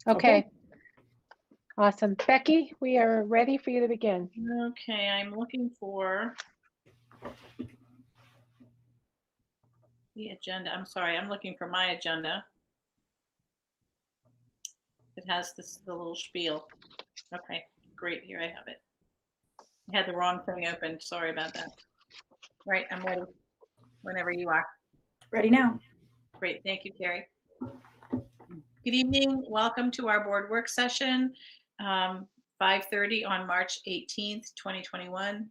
Okay. Awesome. Becky, we are ready for you to begin. Okay, I'm looking for the agenda. I'm sorry, I'm looking for my agenda. It has the little spiel. Okay, great. Here I have it. I had the wrong thing open. Sorry about that. Right, I'm ready whenever you are. Ready now. Great, thank you, Carrie. Good evening. Welcome to our board work session, 5:30 on March 18th, 2021.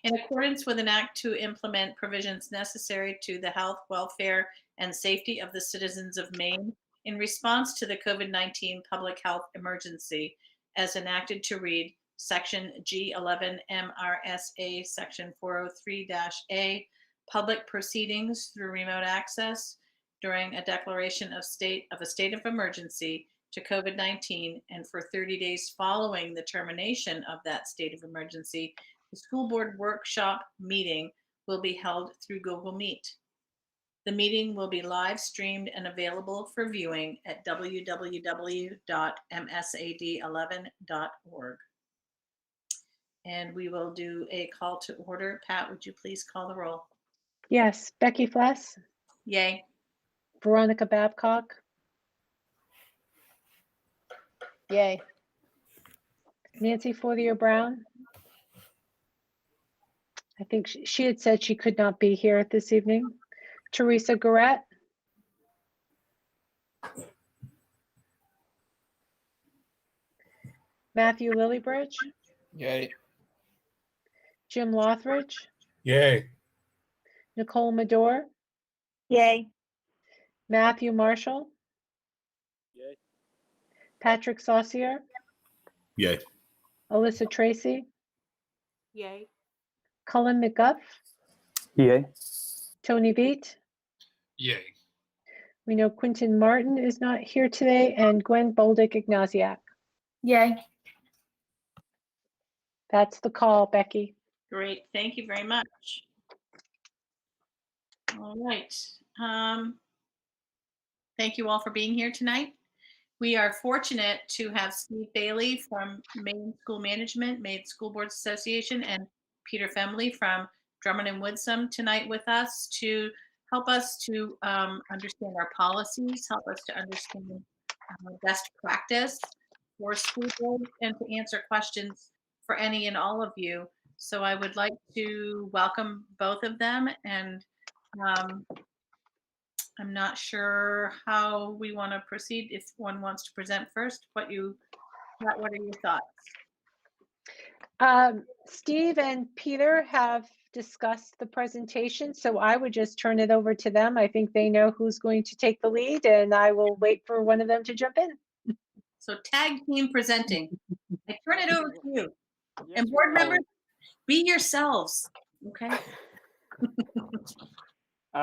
In accordance with an act to implement provisions necessary to the health, welfare, and safety of the citizens of Maine in response to the COVID-19 public health emergency, as enacted to read Section G11 MRSA Section 403-A, public proceedings through remote access during a declaration of a state of emergency to COVID-19 and for 30 days following the termination of that state of emergency, the school board workshop meeting will be held through Google Meet. The meeting will be live streamed and available for viewing at www.msad11.org. And we will do a call to order. Pat, would you please call the roll? Yes. Becky Fless, Yay. Veronica Babcock. Yay. Nancy Fortier-Brown. I think she had said she could not be here this evening. Teresa Garrett. Matthew Lillybridge. Yay. Jim Lothridge. Yay. Nicole Medore. Yay. Matthew Marshall. Yay. Patrick Saucier. Yay. Alyssa Tracy. Yay. Cullen McGuff. Yay. Tony Beat. Yay. We know Quentin Martin is not here today, and Gwen Boldick-Ignasiak. Yay. That's the call, Becky. Great. Thank you very much. All right. Thank you all for being here tonight. We are fortunate to have Steve Bailey from Maine School Management, Maine School Boards Association, and Peter Femley from Drummond and Woodsum tonight with us to help us to understand our policies, help us to understand best practice for school boards, and to answer questions for any and all of you. So I would like to welcome both of them, and I'm not sure how we want to proceed. If one wants to present first, what are your thoughts? Steve and Peter have discussed the presentation, so I would just turn it over to them. I think they know who's going to take the lead, and I will wait for one of them to jump in. So tag team presenting. I turn it over to you. Yes, and board members, be yourselves, okay?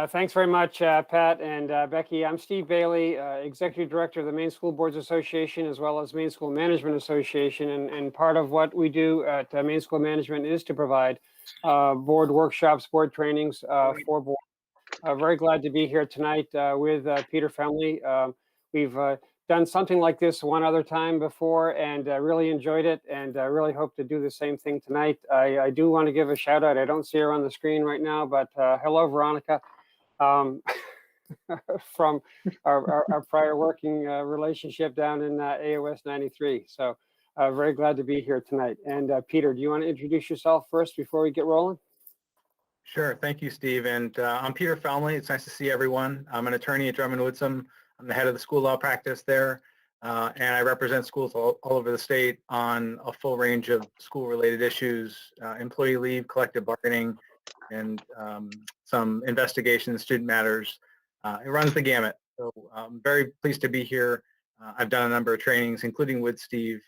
Thanks very much, Pat and Becky. I'm Steve Bailey, Executive Director of the Maine School Boards Association, as well as Maine School Management Association. And part of what we do at Maine School Management is to provide board workshops, board trainings for board. Very glad to be here tonight with Peter Femley. We've done something like this one other time before and really enjoyed it, and really hope to do the same thing tonight. I do want to give a shout out. I don't see her on the screen right now, but hello, Veronica. From our prior working relationship down in AOS 93. So very glad to be here tonight. And Peter, do you want to introduce yourself first before we get rolling? Sure. Thank you, Steve. And I'm Peter Femley. It's nice to see everyone. I'm an attorney at Drummond and Woodsum. I'm the head of the school law practice there. And I represent schools all over the state on a full range of school-related issues, employee leave, collective bargaining, and some investigations, student matters. It runs the gamut. So I'm very pleased to be here. I've done a number of trainings, including with Steve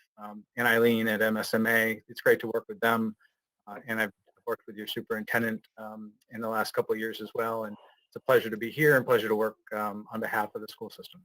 and Eileen at MSMA. It's great to work with them. And I've worked with your superintendent in the last couple of years as well. And it's a pleasure to be here and pleasure to work on behalf of the school system.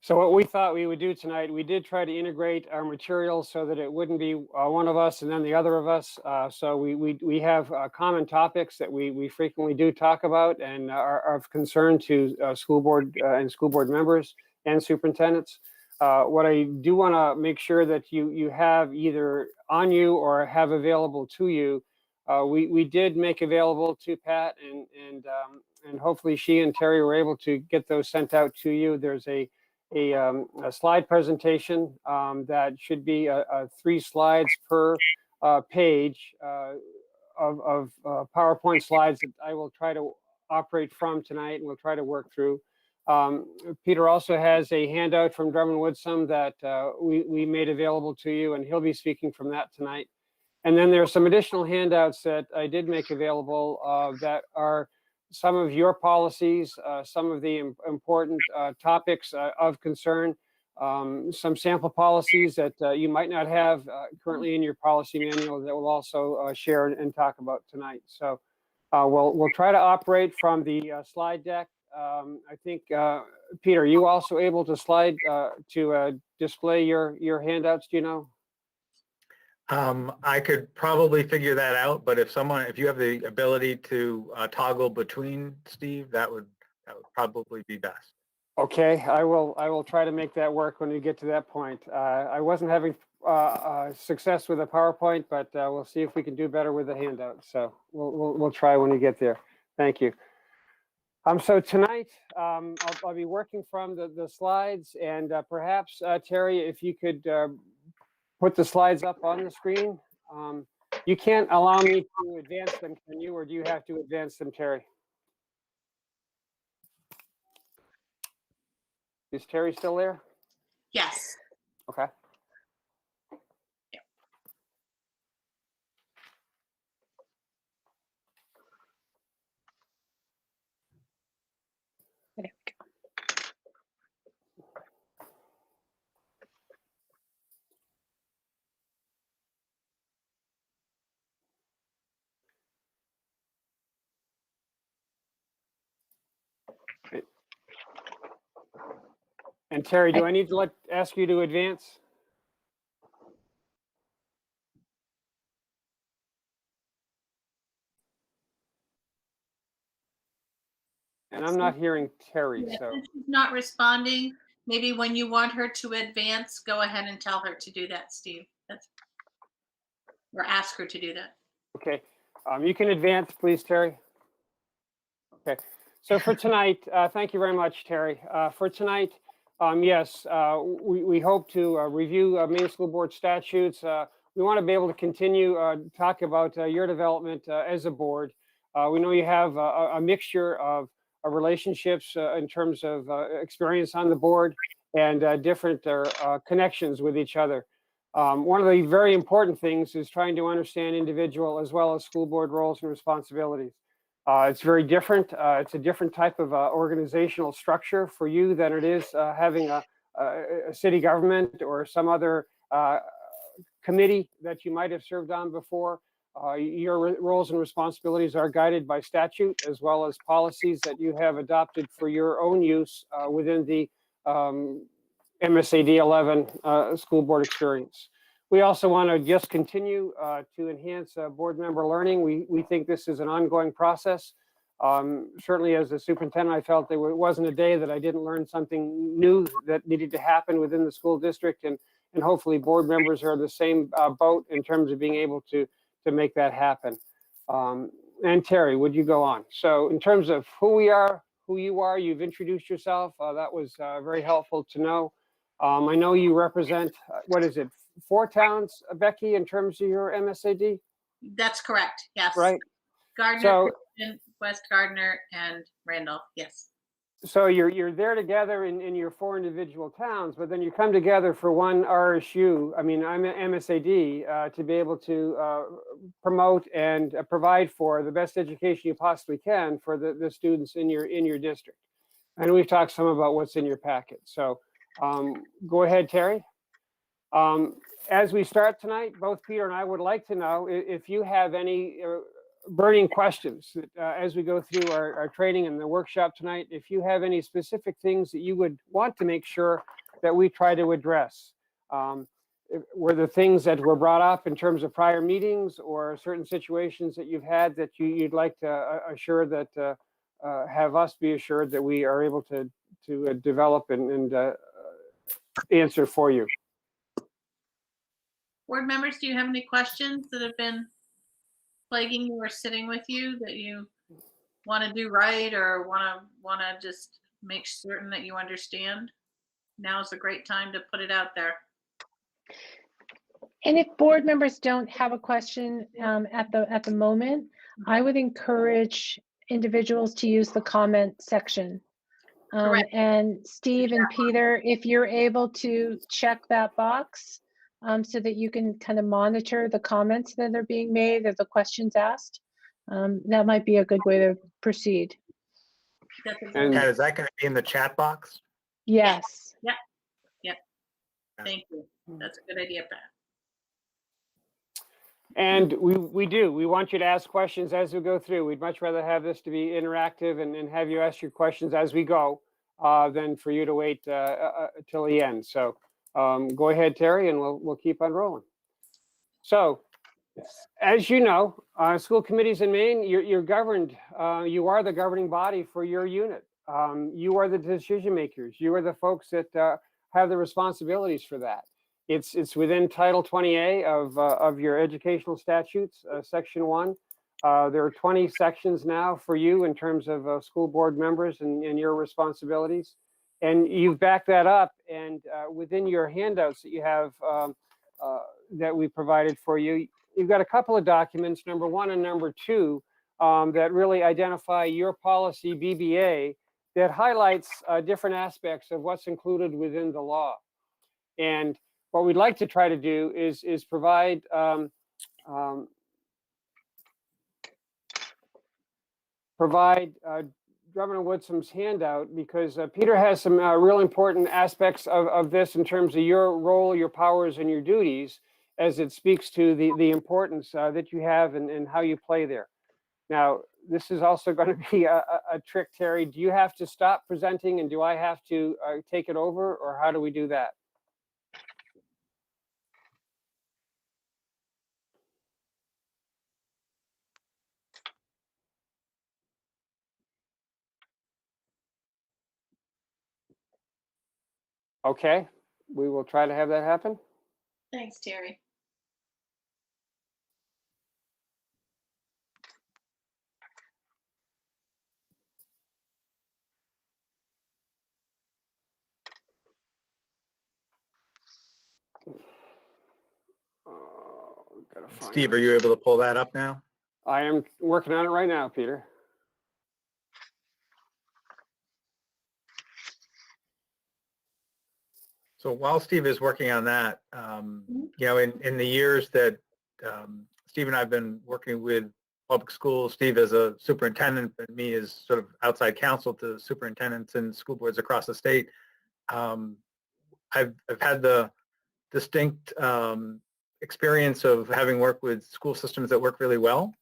So what we thought we would do tonight, we did try to integrate our materials so that it wouldn't be one of us and then the other of us. So we have common topics that we frequently do talk about and are of concern to school board and school board members. and superintendents. What I do want to make sure that you have either on you or have available to you, we did make available to Pat, and hopefully she and Terry were able to get those sent out to you. There's a slide presentation that should be 3 slides per page of PowerPoint slides that I will try to operate from tonight, and we'll try to work through. Peter also has a handout from Drummond Woodsum that we made available to you, and he'll be speaking from that tonight. And then there are some additional handouts that I did make available that are some of your policies, some of the important topics of concern, some sample policies that you might not have currently in your policy manual that we'll also share and talk about tonight. So we'll try to operate from the slide deck. I think, Peter, you also able to slide to display your handouts, do you know? I could probably figure that out, but if you have the ability to toggle between, Steve, that would probably be best. Okay, I will try to make that work when we get to that point. I wasn't having success with a PowerPoint, but we'll see if we can do better with the handout. So we'll try when we get there. Thank you. So tonight I'll be working from the slides, and perhaps Terry, if you could put the slides up on the screen. You can't allow me to advance them, can you, or do you have to advance them, Terry? Is Terry still there? Yes. Okay. There we go. And Terry, do I need to ask you to advance? And I'm not hearing Terry, Yeah, so. since she's not responding, maybe when you want her to advance, go ahead and tell her to do that, Steve. Or ask her to do that. Okay, you can advance, please, Terry. Okay, so for tonight, thank you very much, Terry. For tonight, yes, we hope to review Maine School Board statutes. We want to be able to continue talk about your development as a board. We know you have a mixture of relationships in terms of experience on the board and different connections with each other. One of the very important things is trying to understand individual as well as school board roles and responsibilities. It's very different. It's a different type of organizational structure for you than it is having a city government or some other committee that you might have served on before. Your roles and responsibilities are guided by statute as well as policies that you have adopted for your own use within the MSAD11 school board experience. We also want to just continue to enhance board member learning. We think this is an ongoing process. Certainly as a superintendent, I felt there wasn't a day that I didn't learn something new that needed to happen within the school district, and hopefully board members are the same boat in terms of being able to make that happen. And Terry, would you go on? So in terms of who we are, who you are, you've introduced yourself. That was very helpful to know. I know you represent, what is it, 4 towns, Becky, in terms of your MSAD? That's correct. Yes. Right. Gardner, So, Christian, West Gardner, and Randolph. Yes. So you're there together in your 4 individual towns, but then you come together for one RSU. I mean, I'm an MSAD to be able to promote and provide for the best education you possibly can for the students in your district. And we've talked some about what's in your packet. So go ahead, Terry. As we start tonight, both Peter and I would like to know if you have any burning questions as we go through our training and the workshop tonight. If you have any specific things that you would want to make sure that we try to address, were the things that were brought up in terms of prior meetings or certain situations that you've had that you'd like to assure that have us be assured that we are able to develop and answer for you. Board members, do you have any questions that have been plaguing you or sitting with you that you want to do right or want to just make certain that you understand? Now's a great time to put it out there. And if board members don't have a question at the moment, I would encourage individuals to use the comment section. Correct. And Steve and Peter, if you're able to check that box so that you can kind of monitor the comments that are being made or the questions asked, that might be a good way to proceed. That's a good- And- Pat, is that going to be in the chat box? Yes. Thank you. That's a good idea, Pat. And we want you to ask questions as we go through. We'd much rather have this to be interactive and have you ask your questions as we go than for you to wait till the end. So go ahead, Terry, and we'll keep on rolling. So as you know, school committees in Maine, you're governed. You are the governing body for your unit. You are the decision makers. You are the folks that have the responsibilities for that. It's within Title 20A of your educational statutes, Section 1. There are 20 sections now for you in terms of school board members and your responsibilities. And you've backed that up, and within your handouts that you have that we provided for you, you've got a couple of documents, number 1 and number 2, that really identify your policy BBA that highlights different aspects of what's included within the law. And what we'd like to try to do is provide Drummond and Woodsom's handout, because Peter has some real important aspects of this in terms of your role, your powers, and your duties, as it speaks to the importance that you have and how you play there. Now, this is also going to be a trick, Terry. Do you have to stop presenting and do I have to take it over, or how do we do that? Okay, we will try to have that happen. Thanks, Terry. Gotta find Steve, it. are you able to pull that up now? I am working on it right now, Peter. So while Steve is working on that, you know, in the years that Steve and I have been working with public schools, Steve as a superintendent and me as sort of outside counsel to superintendents and school boards across the state, I've had the distinct experience of having worked with school systems that work really well,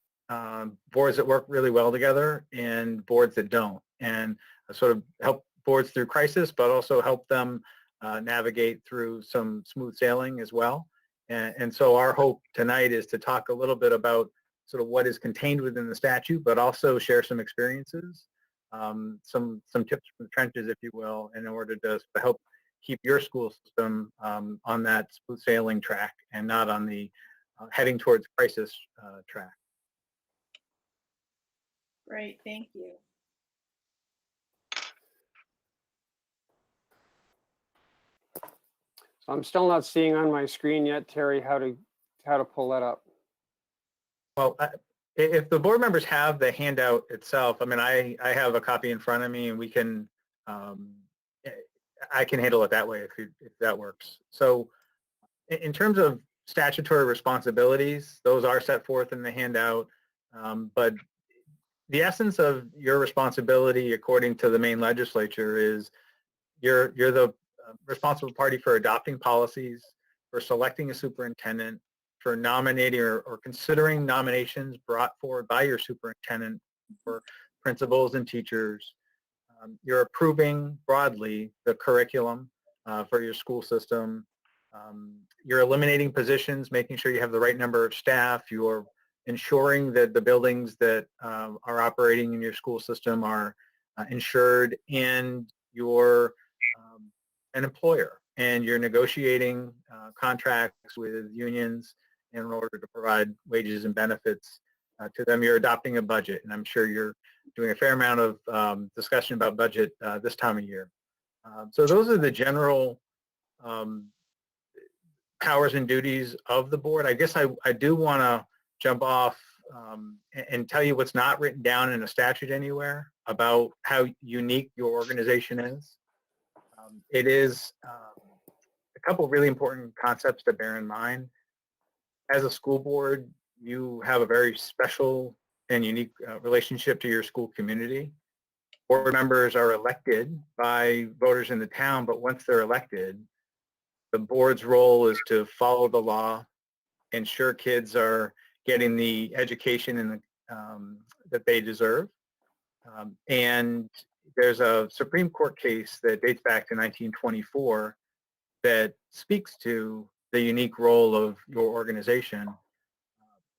boards that work really well together, and boards that don't, and sort of help boards through crisis, but also help them navigate through some smooth sailing as well. And so our hope tonight is to talk a little bit about sort of what is contained within the statute, but also share some experiences, some tips from the trenches, if you will, in order to help keep your school system on that smooth sailing track and not on the heading towards crisis track. Great, thank you. So I'm still not seeing on my screen yet, Terry, how to pull that up. Well, if the board members have the handout itself, I mean, I have a copy in front of me, and we can, I can handle it that way if that works. So in terms of statutory responsibilities, those are set forth in the handout, but the essence of your responsibility, according to the Maine legislature, is you're the responsible party for adopting policies, for selecting a superintendent, for nominating or considering nominations brought forward by your superintendent for principals and teachers. You're approving broadly the curriculum for your school system. You're eliminating positions, making sure you have the right number of staff. You're ensuring that the buildings that are operating in your school system are insured, and you're an employer and you're negotiating contracts with unions in order to provide wages and benefits to them. You're adopting a budget, and I'm sure you're doing a fair amount of discussion about budget this time of year. So those are the general powers and duties of the board. I guess I do want to jump off and tell you what's not written down in a statute anywhere about how unique your organization is. It is a couple of really important concepts to bear in mind. As a school board, you have a very special and unique relationship to your school community. Board members are elected by voters in the town, but once they're elected, the board's role is to follow the law, ensure kids are getting the education and that they deserve. And there's a Supreme Court case that dates back to 1924 that speaks to the unique role of your organization.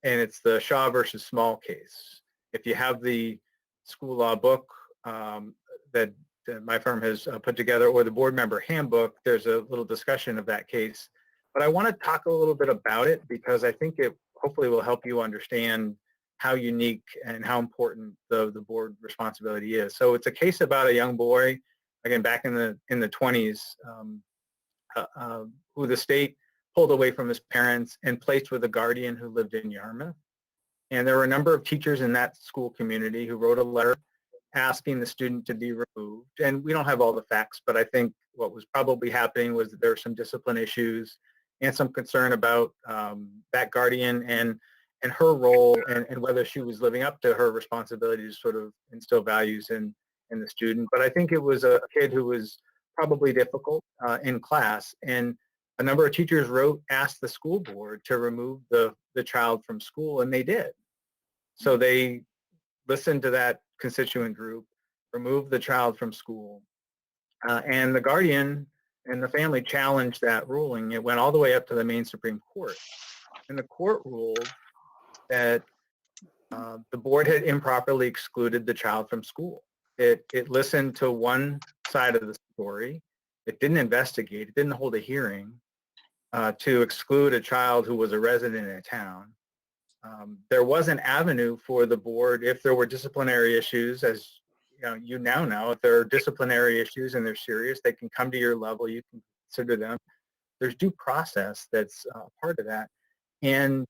And it's the Shaw versus Small case. If you have the school law book that my firm has put together, or the board member handbook, there's a little discussion of that case. But I want to talk a little bit about it because I think it hopefully will help you understand how unique and how important the board responsibility is. So it's a case about a young boy, again, back in the 20s, who the state pulled away from his parents and placed with a guardian who lived in Yarmouth. And there were a number of teachers in that school community who wrote a letter asking the student to be removed. And we don't have all the facts, but I think what was probably happening was that there were some discipline issues and some concern about that guardian and her role and whether she was living up to her responsibility to sort of instill values in the student. But I think it was a kid who was probably difficult in class, and a number of teachers asked the school board to remove the child from school, and they did. So they listened to that constituent group, removed the child from school, and the guardian and the family challenged that ruling. It went all the way up to the Maine Supreme Court, and the court ruled that the board had improperly excluded the child from school. It listened to one side of the story. It didn't investigate. It didn't hold a hearing to exclude a child who was a resident in a town. There was an avenue for the board if there were disciplinary issues, as you now know, if there are disciplinary issues and they're serious, they can come to your level. You can consider them. There's due process that's part of that. And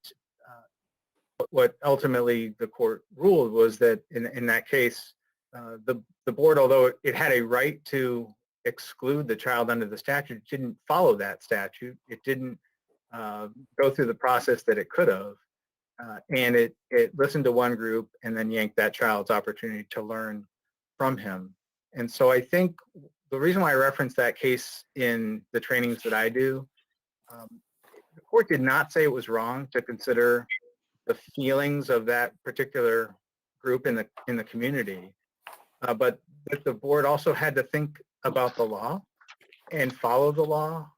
what ultimately the court ruled was that in that case, the board, although it had a right to exclude the child under the statute, didn't follow that statute. It didn't go through the process that it could have. And it listened to one group and then yanked that child's opportunity to learn from him. And so I think the reason why I reference that case in the trainings that I do, the court did not say it was wrong to consider the feelings of that particular group in the community, but that the board also had to think about the law and follow the law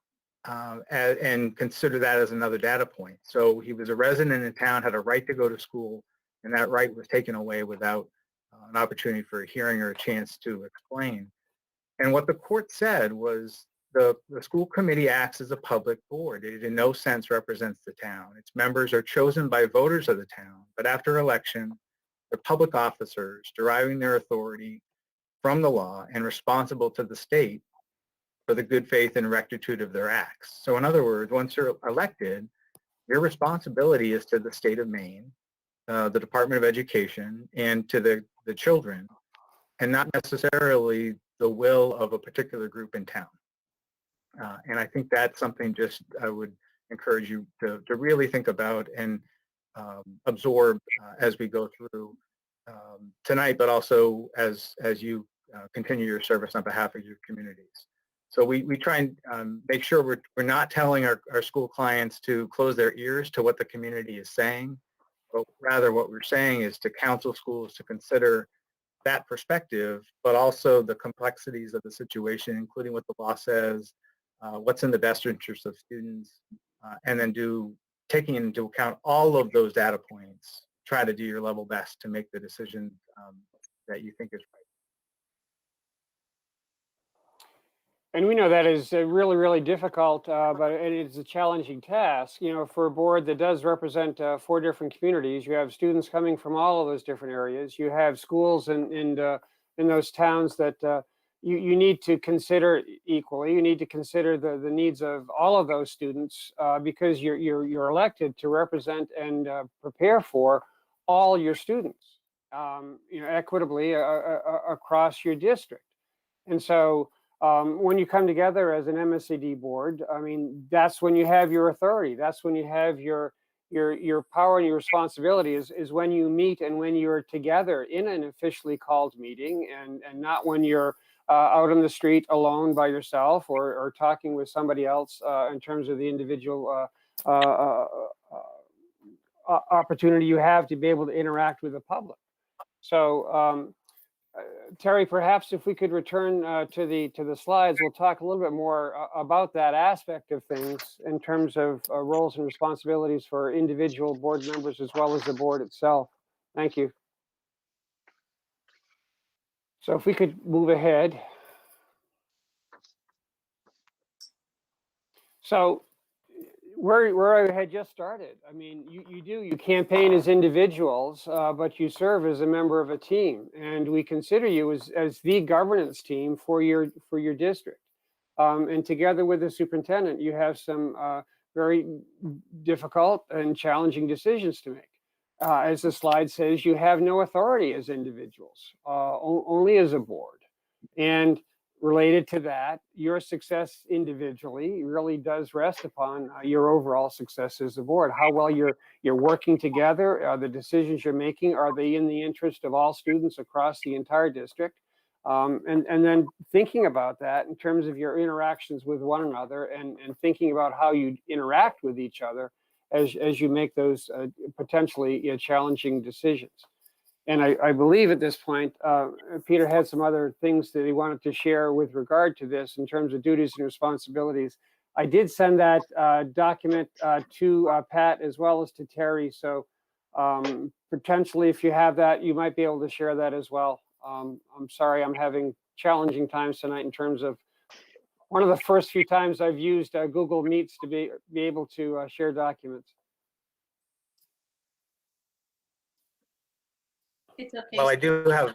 and consider that as another data point. So he was a resident in town, had a right to go to school, and that right was taken away without an opportunity for a hearing or a chance to explain. And what the court said was the school committee acts as a public board. It in no sense represents the town. Its members are chosen by voters of the town, but after election, they're public officers deriving their authority from the law and responsible to the state for the good faith and rectitude of their acts. So in other words, once you're elected, your responsibility is to the state of Maine, the Department of Education, and to the children, and not necessarily the will of a particular group in town. And I think that's something just I would encourage you to really think about and absorb as we go through tonight, but also as you continue your service on behalf of your communities. So we try and make sure we're not telling our school clients to close their ears to what the community is saying, but rather what we're saying is to counsel schools to consider that perspective, but also the complexities of the situation, including what the law says, what's in the best interest of students, and then taking into account all of those data points, try to do your level best to make the decision that you think is right. And we know that is really, really difficult, but it is a challenging task. You know, for a board that does represent 4 different communities, you have students coming from all of those different areas. You have schools in those towns that you need to consider equally. You need to consider the needs of all of those students because you're elected to represent and prepare for all your students, you know, equitably across your district. And so when you come together as an MSAD board, I mean, that's when you have your authority. That's when you have your power and your responsibility is when you meet and when you're together in an officially called meeting and not when you're out on the street alone by yourself or talking with somebody else in terms of the individual opportunity you have to be able to interact with the public. So Terry, perhaps if we could return to the slides, we'll talk a little bit more about that aspect of things in terms of roles and responsibilities for individual board members as well as the board itself. Thank you. So if we could move ahead. So where I had just started, I mean, you campaign as individuals, but you serve as a member of a team, and we consider you as the governance team for your district. And together with the superintendent, you have some very difficult and challenging decisions to make. As the slide says, you have no authority as individuals, only as a board. And related to that, your success individually really does rest upon your overall success as a board. How well you're working together, the decisions you're making, are they in the interest of all students across the entire district? And then thinking about that in terms of your interactions with one another and thinking about how you interact with each other as you make those potentially challenging decisions. And I believe at this point, Peter had some other things that he wanted to share with regard to this in terms of duties and responsibilities. I did send that document to Pat as well as to Terry. So potentially, if you have that, you might be able to share that as well. I'm sorry, I'm having challenging times tonight in terms of one of the first few times I've used Google Meets to be able to share documents. It's okay. Well, I do have,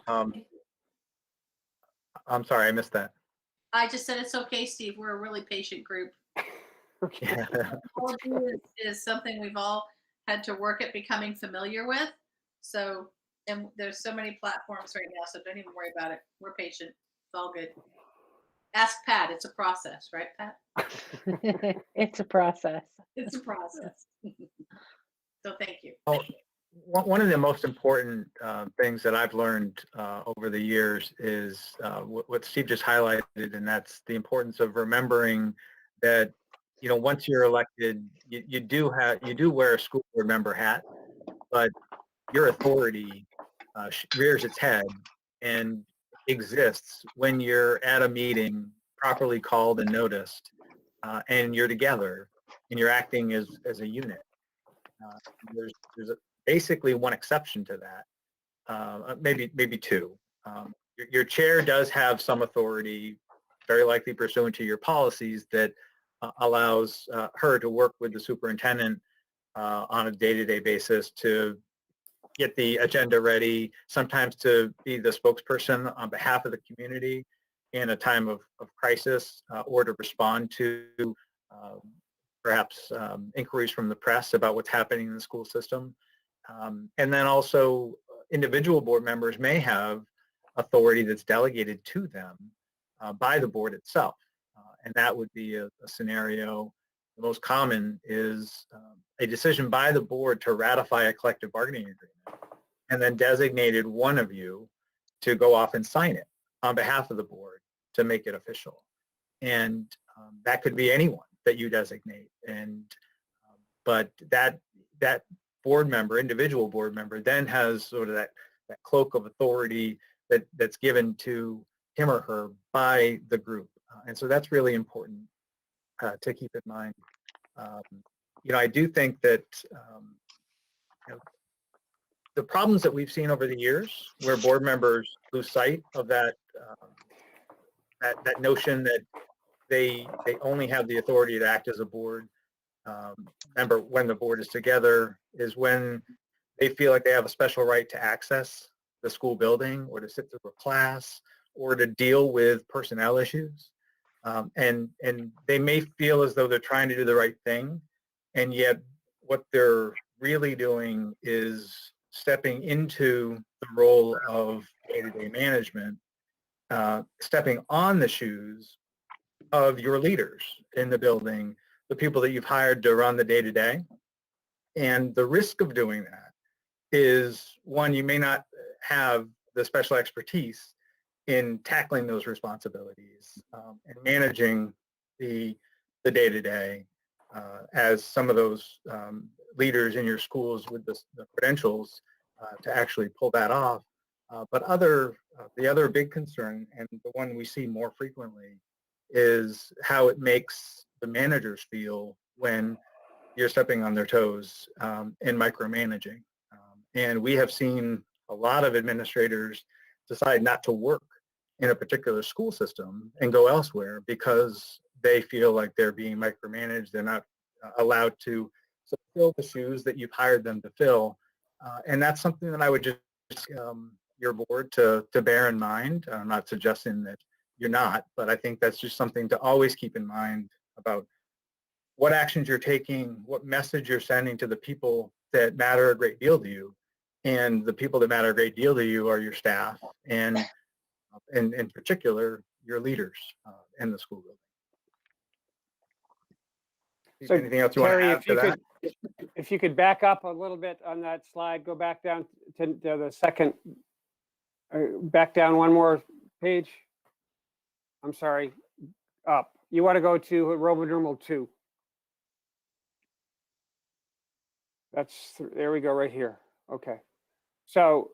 I'm sorry, I missed that. I just said it's okay, Steve. We're a really patient group. Okay. All of you is something we've all had to work at becoming familiar with. So, and there's so many platforms right now, so don't even worry about it. We're patient. It's all good. Ask Pat. It's a process, right, Pat? It's a process. It's a process. So thank you. Oh, one of the most important things that I've learned over the years is what Steve just highlighted, and that's the importance of remembering that, you know, once you're elected, you do wear a school board member hat, but your authority rears its head and exists when you're at a meeting properly called and noticed, and you're together and you're acting as a unit. There's basically one exception to that, maybe two. Your chair does have some authority, very likely pursuant to your policies, that allows her to work with the superintendent on a day-to-day basis to get the agenda ready, sometimes to be the spokesperson on behalf of the community in a time of crisis, or to respond to perhaps inquiries from the press about what's happening in the school system. And then also individual board members may have authority that's delegated to them by the board itself. And that would be a scenario. The most common is a decision by the board to ratify a collective bargaining agreement and then designated one of you to go off and sign it on behalf of the board to make it official. And that could be anyone that you designate. And but that board member, individual board member, then has sort of that cloak of authority that's given to him or her by the group. And so that's really important to keep in mind. You know, I do think that you know, the problems that we've seen over the years where board members lose sight of that that notion that they only have the authority to act as a board member when the board is together is when they feel like they have a special right to access the school building or to sit through a class or to deal with personnel issues. And they may feel as though they're trying to do the right thing, and yet what they're really doing is stepping into the role of day-to-day management, stepping on the shoes of your leaders in the building, the people that you've hired to run the day-to-day. And the risk of doing that is, one, you may not have the special expertise in tackling those responsibilities and managing the day-to-day as some of those leaders in your schools with the credentials to actually pull that off. But the other big concern, and the one we see more frequently, is how it makes the managers feel when you're stepping on their toes and micromanaging. And we have seen a lot of administrators decide not to work in a particular school system and go elsewhere because they feel like they're being micromanaged. They're not allowed to fill the shoes that you've hired them to fill. And that's something that I would just your board to bear in mind. I'm not suggesting that you're not, but I think that's just something to always keep in mind about what actions you're taking, what message you're sending to the people that matter a great deal to you. And the people that matter a great deal to you are your staff and in particular, your leaders in the school building. So, anything else you want to Terry, add to that? if you could back up a little bit on that slide, go back down to the second, back down one more page. I'm sorry, up. You want to go to Roman numeral 2. There we go, right here. Okay. So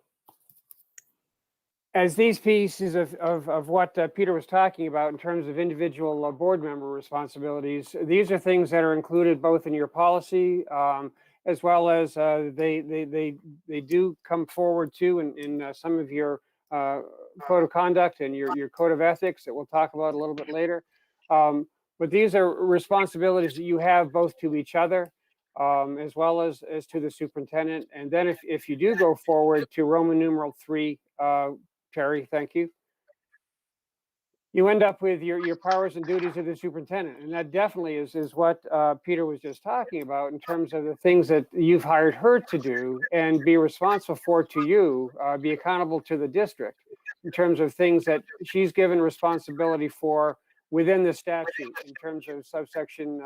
as these pieces of what Peter was talking about in terms of individual board member responsibilities, these are things that are included both in your policy as well as they do come forward too in some of your code of conduct and your code of ethics that we'll talk about a little bit later. But these are responsibilities that you have both to each other as well as to the superintendent. And then if you do go forward to Roman numeral 3, Terry, thank you. You end up with your powers and duties of the superintendent. And that definitely is what Peter was just talking about in terms of the things that you've hired her to do and be responsible for to you, be accountable to the district in terms of things that she's given responsibility for within the statute in terms of subsection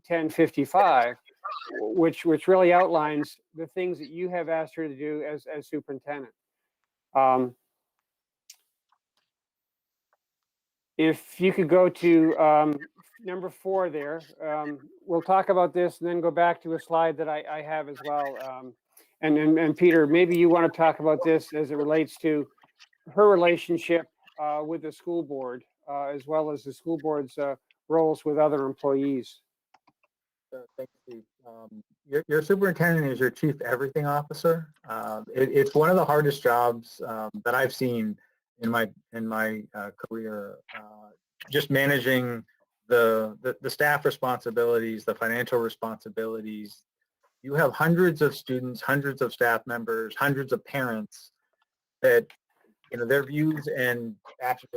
1055, which really outlines the things that you have asked her to do as superintendent. If you could go to number 4 there, we'll talk about this and then go back to a slide that I have as well. And Peter, maybe you want to talk about this as it relates to her relationship with the school board, as well as the school board's roles with other employees. Thanks, Steve. Your superintendent is your chief everything officer. It's one of the hardest jobs that I've seen in my career. Just managing the staff responsibilities, the financial responsibilities. You have hundreds of students, hundreds of staff members, hundreds of parents that, you know, their views and actions,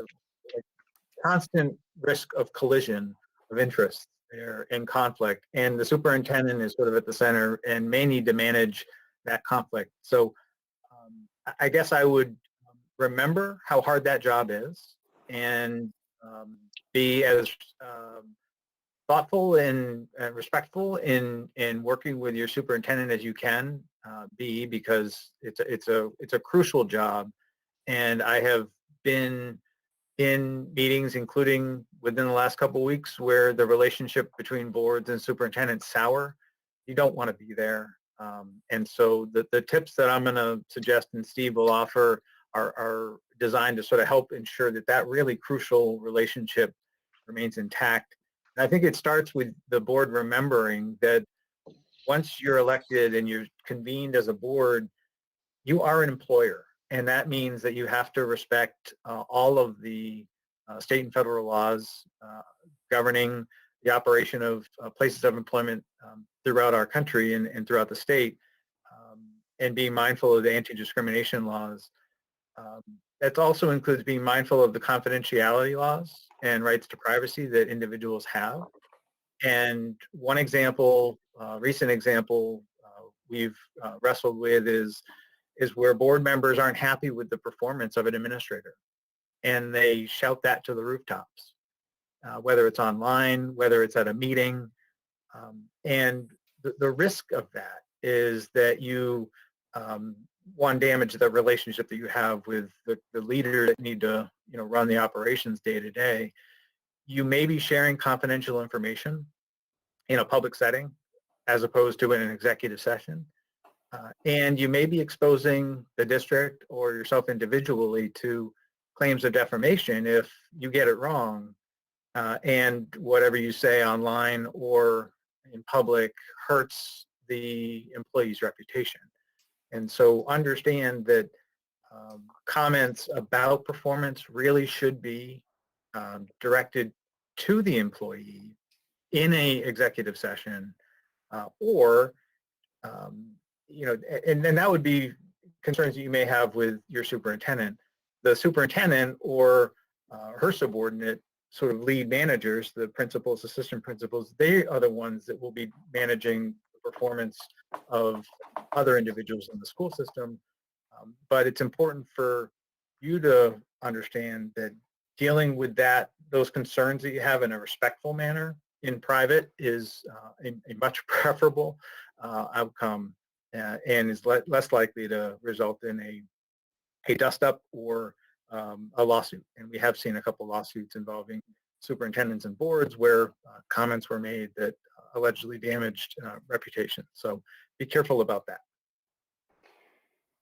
constant risk of collision of interest. They're in conflict, and the superintendent is sort of at the center and may need to manage that conflict. So I guess I would remember how hard that job is and be as thoughtful and respectful in working with your superintendent as you can be, because it's a crucial job. And I have been in meetings, including within the last couple of weeks, where the relationship between boards and superintendents sour. You don't want to be there. And so the tips that I'm going to suggest and Steve will offer are designed to sort of help ensure that really crucial relationship remains intact. And I think it starts with the board remembering that once you're elected and you're convened as a board, you are an employer. And that means that you have to respect all of the state and federal laws governing the operation of places of employment throughout our country and throughout the state, and being mindful of the anti-discrimination laws. That also includes being mindful of the confidentiality laws and rights to privacy that individuals have. And one example, recent example we've wrestled with is where board members aren't happy with the performance of an administrator, and they shout that to the rooftops, whether it's online, whether it's at a meeting. And the risk of that is that you, one, damage the relationship that you have with the leader that need to, run the operations day to day. You may be sharing confidential information in a public setting as opposed to in an executive session. And you may be exposing the district or yourself individually to claims of defamation if you get it wrong, and whatever you say online or in public hurts the employee's reputation. And so understand that comments about performance really should be directed to the employee in a executive session, or and that would be concerns that you may have with your superintendent. The superintendent or her subordinate sort of lead managers, the principals, assistant principals, they are the ones that will be managing the performance of other individuals in the school system. But it's important for you to understand that dealing with those concerns that you have in a respectful manner in private is a much preferable outcome, and is less likely to result in a dust-up or a lawsuit. And we have seen a couple lawsuits involving superintendents and boards where comments were made that allegedly damaged reputation. So be careful about that.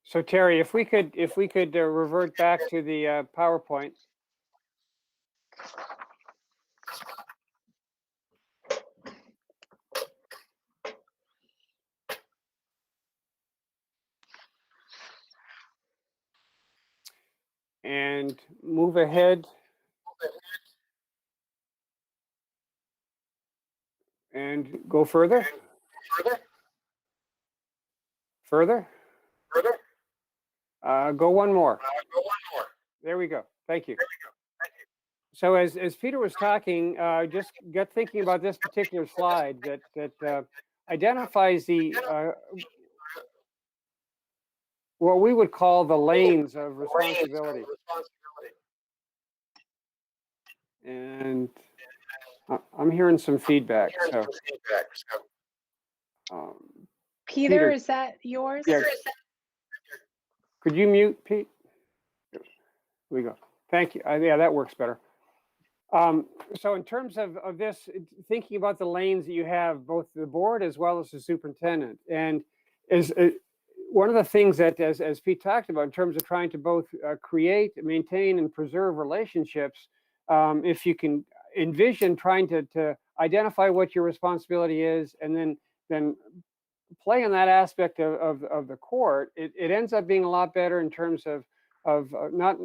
So Terry, if we could revert back to the PowerPoint. And move ahead. And go further. Further. Go one more. There we go. Thank you. So as Peter was talking, just get thinking about this particular slide that identifies the what we would call the lanes of responsibility. And I'm hearing some feedback. So, Peter, is that yours? Yeah. Could you mute, Pete? Here we go. Thank you. Yeah, that works better. So in terms of this, thinking about the lanes that you have, both the board as well as the superintendent, and is one of the things that, as Pete talked about, in terms of trying to both create, maintain, and preserve relationships, if you can envision trying to identify what your responsibility is, and then play on that aspect of the court, it ends up being a lot better in terms of not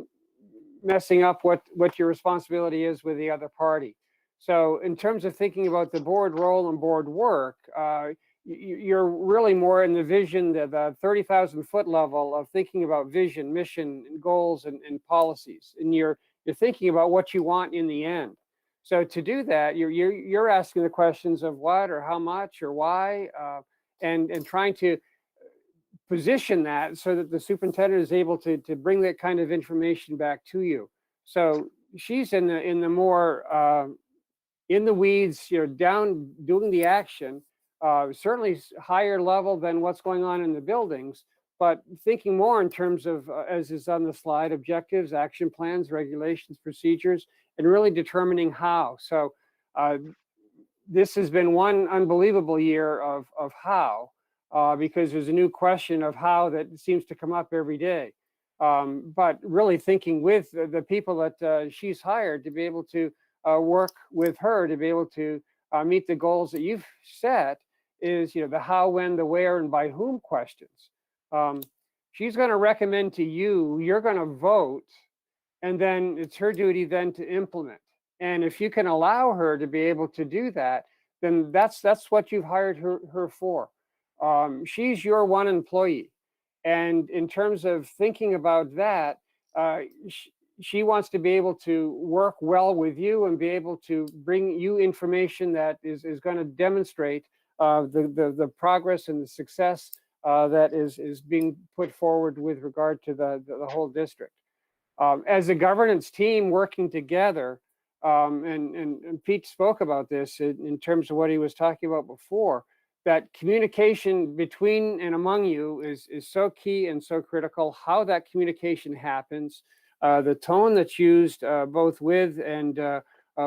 messing up what your responsibility is with the other party. So in terms of thinking about the board role and board work, you're really more in the vision, the 30,000-foot level of thinking about vision, mission, and goals and policies. And you're thinking about what you want in the end. So to do that, you're asking the questions of what or how much or why, and trying to position that so that the superintendent is able to bring that kind of information back to you. So she's in the more in the weeds, down doing the action, certainly higher level than what's going on in the buildings, but thinking more in terms of, as is on the slide, objectives, action plans, regulations, procedures, and really determining how. So this has been one unbelievable year of how, because there's a new question of how that seems to come up every day. But really thinking with the people that she's hired to be able to work with her to be able to meet the goals that you've set is, the how, when, the where, and by whom questions. She's going to recommend to you, you're going to vote and then it's her duty then to implement. And if you can allow her to be able to do that, then that's what you've hired her for. She's your one employee. And in terms of thinking about that, she wants to be able to work well with you and be able to bring you information that is going to demonstrate the progress and the success that is being put forward with regard to the whole district. As a governance team working together, and Pete spoke about this in terms of what he was talking about before, that communication between and among you is so key and so critical. How that communication happens, the tone that's used both with and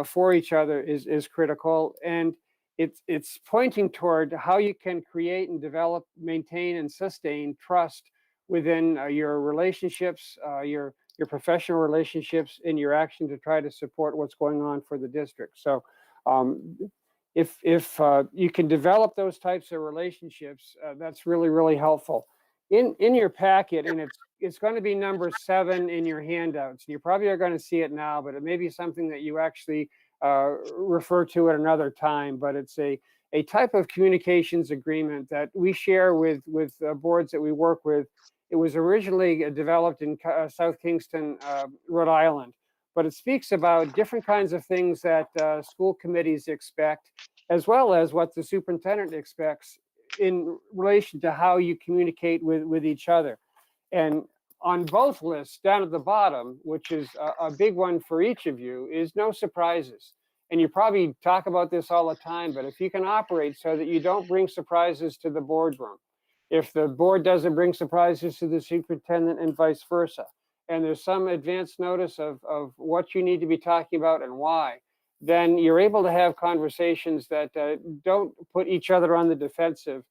for each other is critical. And it's pointing toward how you can create and develop, maintain and sustain trust within your relationships, your professional relationships, in your action to try to support what's going on for the district. So if you can develop those types of relationships, that's really, really helpful. In your packet, and it's going to be number 7 in your handouts. You probably are going to see it now, but it may be something that you actually refer to at another time. But it's a type of communications agreement that we share with boards that we work with. It was originally developed in South Kingston, Rhode Island, but it speaks about different kinds of things that school committees expect, as well as what the superintendent expects in relation to how you communicate with each other. And on both lists down at the bottom, which is a big one for each of you, is no surprises. And you probably talk about this all the time, but if you can operate so that you don't bring surprises to the boardroom, if the board doesn't bring surprises to the superintendent and vice versa, and there's some advance notice of what you need to be talking about and why, then you're able to have conversations that don't put each other on the defensive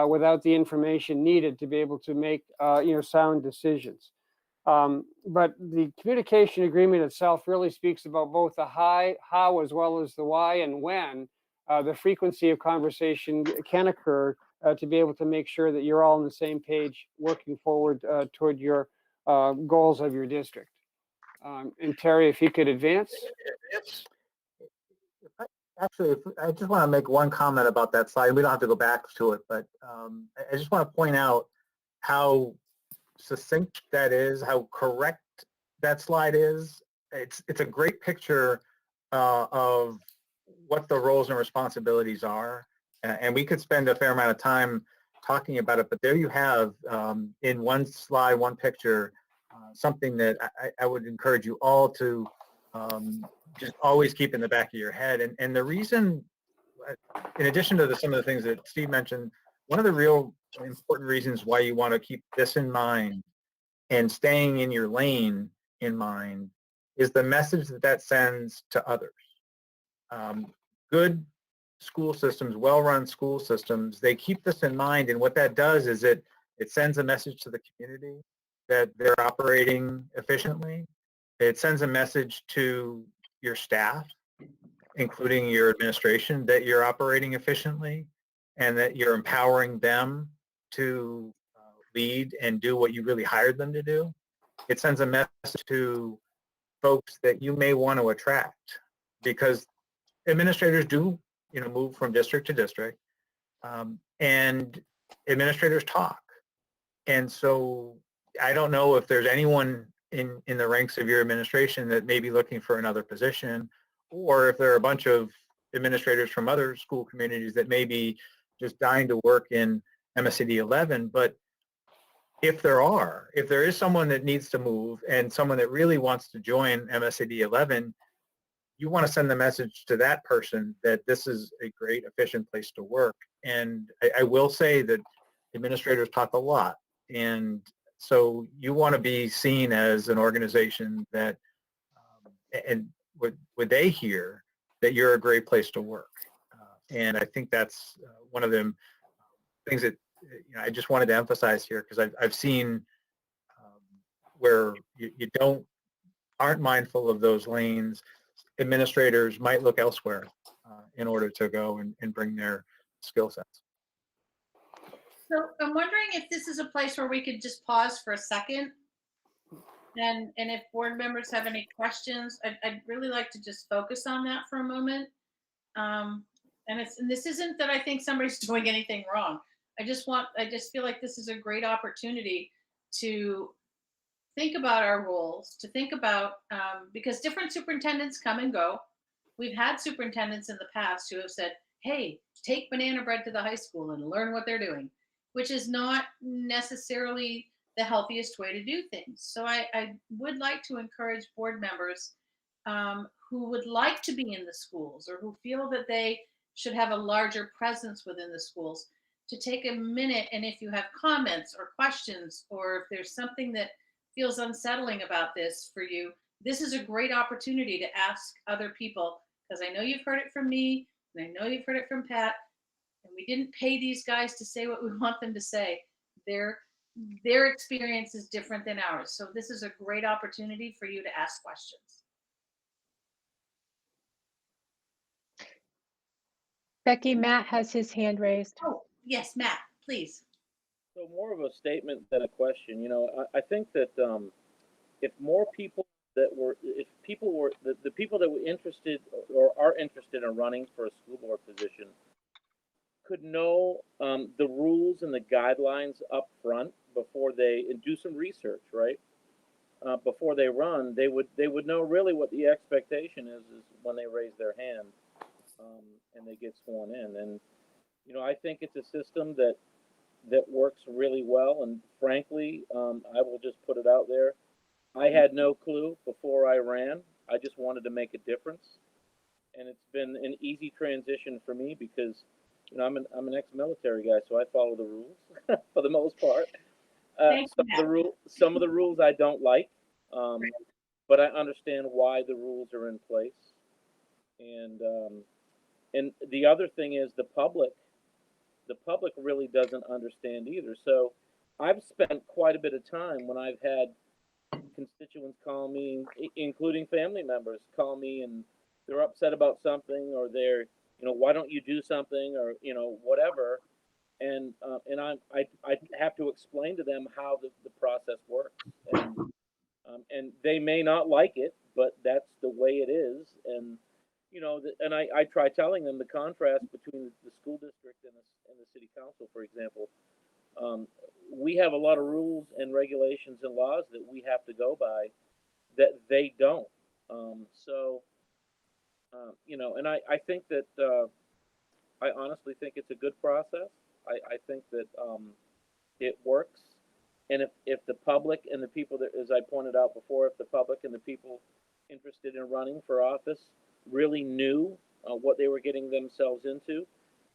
without the information needed to be able to make sound decisions. But the communication agreement itself really speaks about both the how, as well as the why and when the frequency of conversation can occur to be able to make sure that you're all on the same page working forward toward your goals of your district. And Terry, if you could advance. Actually, I just want to make one comment about that slide. We don't have to go back to it, but I just want to point out how succinct that is, how correct that slide is. It's a great picture of what the roles and responsibilities are, and we could spend a fair amount of time talking about it, but there you have in one slide, one picture, something that I would encourage you all to just always keep in the back of your head. And the reason, in addition to some of the things that Steve mentioned, one of the real important reasons why you want to keep this in mind and staying in your lane in mind is the message that sends to others. Good school systems, well-run school systems, they keep this in mind, and what that does is it sends a message to the community that they're operating efficiently. It sends a message to your staff, including your administration, that you're operating efficiently and that you're empowering them to lead and do what you really hired them to do. It sends a message to folks that you may want to attract, because administrators do, move from district to district, and administrators talk. And so I don't know if there's anyone in the ranks of your administration that may be looking for another position, or if there are a bunch of administrators from other school communities that may be just dying to work in MSAD11. But if there is someone that needs to move and someone that really wants to join MSAD11, you want to send the message to that person that this is a great, efficient place to work. And I will say that administrators talk a lot. And so you want to be seen as an organization that, and would they hear that you're a great place to work? And I think that's one of them things that I just wanted to emphasize here, because I've seen where you aren't mindful of those lanes. Administrators might look elsewhere in order to go and bring their skill sets. So I'm wondering if this is a place where we could just pause for a second. And if board members have any questions, I'd really like to just focus on that for a moment. And this isn't that I think somebody's doing anything wrong. I just feel like this is a great opportunity to think about our rules, to think about, because different superintendents come and go. We've had superintendents in the past who have said, hey, take banana bread to the high school and learn what they're doing, which is not necessarily the healthiest way to do things. So I would like to encourage board members who would like to be in the schools or who feel that they should have a larger presence within the schools to take a minute, and if you have comments or questions, or if there's something that feels unsettling about this for you, this is a great opportunity to ask other people, because I know you've heard it from me, and I know you've heard it from Pat, and we didn't pay these guys to say what we want them to say. Their experience is different than ours. So this is a great opportunity for you to ask questions. Becky, Matt has his hand raised. Oh, yes, Matt, please. So more of a statement than a question. You know, I think that if more people that were, if people were, the people that were interested or are interested in running for a school board position could know the rules and the guidelines up front before they, and do some research, right? Before they run, they would know really what the expectation is when they raise their hand and they get sworn in. And you know, I think it's a system that works really well. And frankly, I will just put it out there. I had no clue before I ran. I just wanted to make a difference, and it's been an easy transition for me because, you know, I'm an ex-military guy, so I follow the rules for the most part. Some of the rules I don't like, but I understand why the rules are in place. And the other thing is the public really doesn't understand either. So I've spent quite a bit of time when I've had constituents call me, including family members, call me, and they're upset about something, or they're, you know, why don't you do something, or, you know, whatever. And I have to explain to them how the process works. And they may not like it, but that's the way it is. And you know, and I try telling them the contrast between the school district and the city council, for example. We have a lot of rules and regulations and laws that we have to go by that they don't. You know, and I think that I honestly think it's a good process. I think that it works. And if the public and the people that, as I pointed out before, if the public and the people interested in running for office really knew what they were getting themselves into,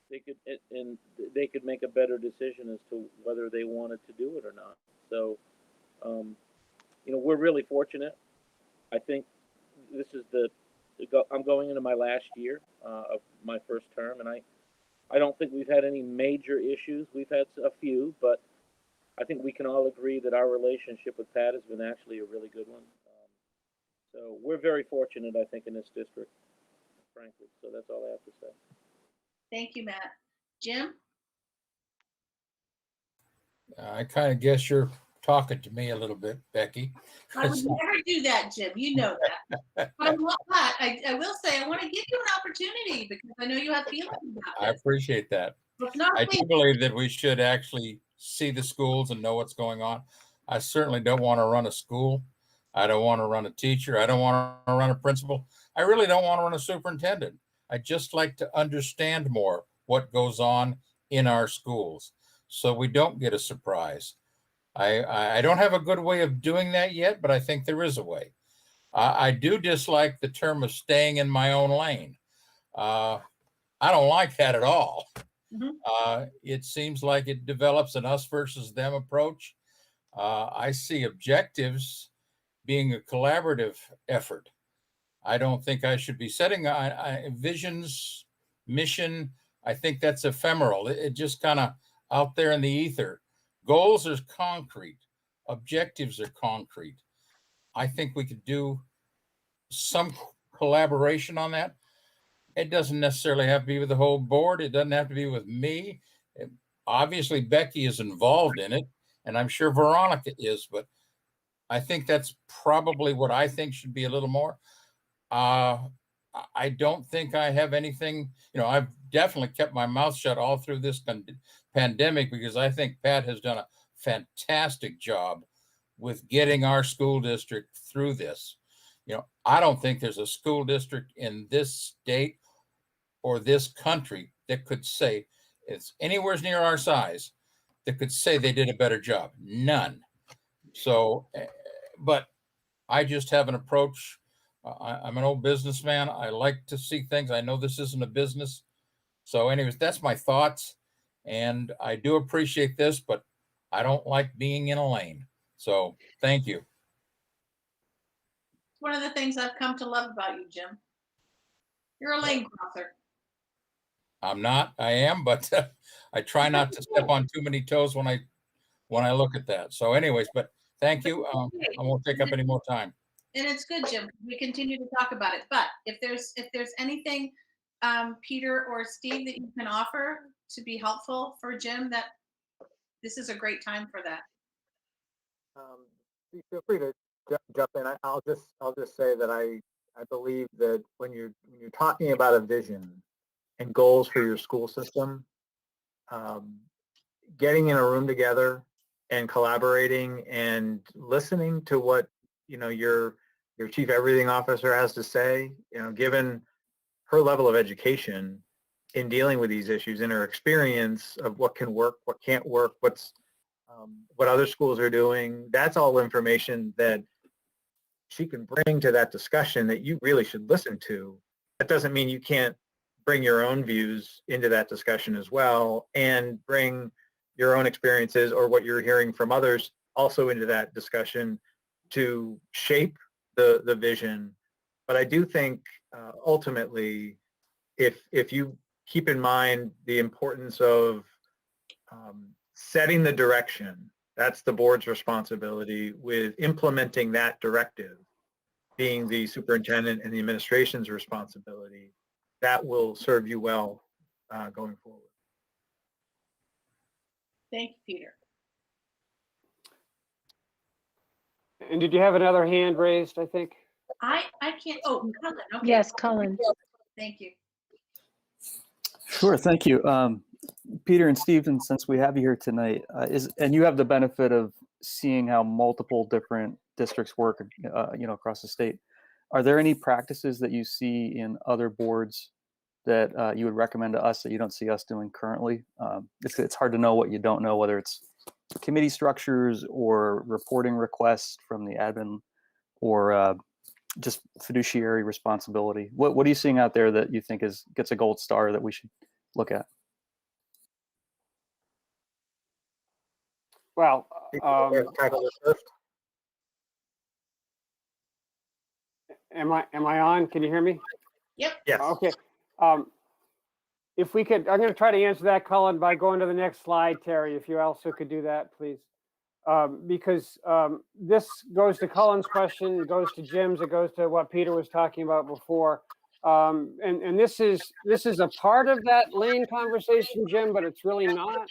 they could make a better decision as to whether they wanted to do it or not. So, you know, we're really fortunate. I think this is I'm going into my last year of my first term, and I don't think we've had any major issues. We've had a few, but I think we can all agree that our relationship with Pat has been actually a really good one. So we're very fortunate, I think, in this district, frankly. So that's all I have to say. Thank you, Matt. Jim? I kind of guess you're talking to me a little bit, Becky. I would never do that, Jim. You know that. But I will say I want to give you an opportunity because I know you have feelings about I this. appreciate that. I do believe that we should actually see the schools and know what's going on. I certainly don't want to run a school. I don't want to run a teacher. I don't want to run a principal. I really don't want to run a superintendent. I just like to understand more what goes on in our schools so we don't get a surprise. I don't have a good way of doing that yet, but I think there is a way. I do dislike the term of staying in my own lane. I don't like that at all. Mm-hmm. It seems like it develops an us versus them approach. I see objectives being a collaborative effort. I don't think I should be setting visions, mission. I think that's ephemeral. It just kind of out there in the ether. Goals are concrete. Objectives are concrete. I think we could do some collaboration on that. It doesn't necessarily have to be with the whole board. It doesn't have to be with me. Obviously, Becky is involved in it, and I'm sure Veronica is, but I think that's probably what I think should be a little more. I don't think I have anything, I've definitely kept my mouth shut all through this pandemic because I think Pat has done a fantastic job with getting our school district through this. I don't think there's a school district in this state or this country that could say it's anywhere near our size that could say they did a better job. None. So, but I just have an approach. I'm an old businessman. I like to see things. I know this isn't a business. So anyways, that's my thoughts. And I do appreciate this, but I don't like being in a lane. So thank you. It's one of the things I've come to love about you, Jim. You're a lane crosser. I'm not, I am, but I try not to step on too many toes when I look at that. So anyways, but thank you. I won't take up any more time. And it's good, Jim. We continue to talk about it. But if there's anything, Peter or Steve, that you can offer to be helpful for Jim, that this is a great time for that. Feel free to jump in. I'll just say that I believe that when you're talking about a vision and goals for your school system, getting in a room together and collaborating and listening to what your chief everything officer has to say, given her level of education in dealing with these issues and her experience of what can work, what can't work, what other schools are doing, that's all information that she can bring to that discussion that you really should listen to. That doesn't mean you can't bring your own views into that discussion as well and bring your own experiences or what you're hearing from others also into that discussion to shape the vision. But I do think ultimately, if you keep in mind the importance of setting the direction, that's the board's responsibility, with implementing that directive being the superintendent and the administration's responsibility, that will serve you well going forward. Thank you, Peter. And did you have another hand raised, I think? I can't. Oh, Cullen. Okay. Yes, Cullen. Thank you. Sure, thank you. Peter and Stephen, since we have you here tonight, and you have the benefit of seeing how multiple different districts work, across the state. Are there any practices that you see in other boards that you would recommend to us that you don't see us doing currently? It's hard to know what you don't know, whether it's committee structures or reporting requests from the admin or just fiduciary responsibility. What are you seeing out there that you think gets a gold star that we should look at? Well, Tackle this first. am I on? Can you hear me? Yep. Yes. Okay. If we could, I'm going to try to answer that, Cullen, by going to the next slide, Terry, if you also could do that, please. Because this goes to Cullen's question, it goes to Jim's, it goes to what Peter was talking about before. And this is a part of that lane conversation, Jim, but it's really not.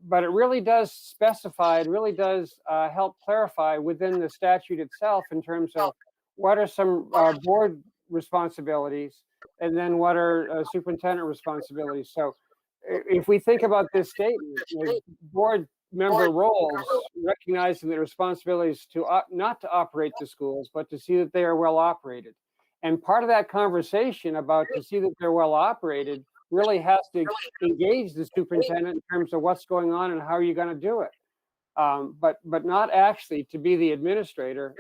But it really does specify, it really does help clarify within the statute itself in terms of what are some board responsibilities and then what are superintendent responsibilities. So if we think about this statement, board member roles, recognizing the responsibilities to not to operate the schools, but to see that they are well operated. And part of that conversation about to see that they're well operated really has to engage the superintendent in terms of what's going on and how are you going to do it. But not actually to be the administrator.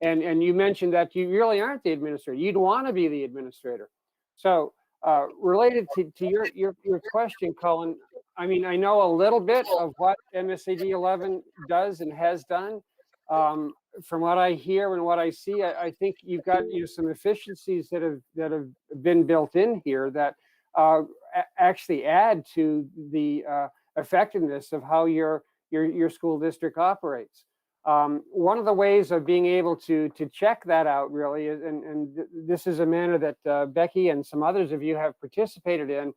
And you mentioned that you really aren't the administrator. You'd want to be the administrator. So related to your question, Cullen, I mean, I know a little bit of what MSAD11 does and has done. From what I hear and what I see, I think you've got some efficiencies that have been built in here that actually add to the effectiveness of how your school district operates. One of the ways of being able to check that out really is, and this is a manner that Becky and some others of you have participated in,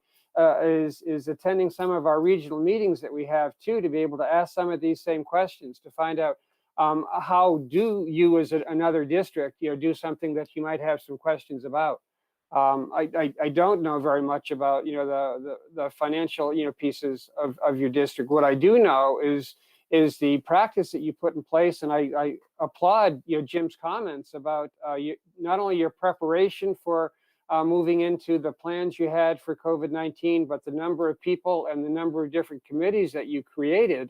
is attending some of our regional meetings that we have too, to be able to ask some of these same questions to find out how do you as another district, do something that you might have some questions about? I don't know very much about, the financial, pieces of your district. What I do know is the practice that you put in place. And I applaud, Jim's comments about not only your preparation for moving into the plans you had for COVID-19, but the number of people and the number of different committees that you created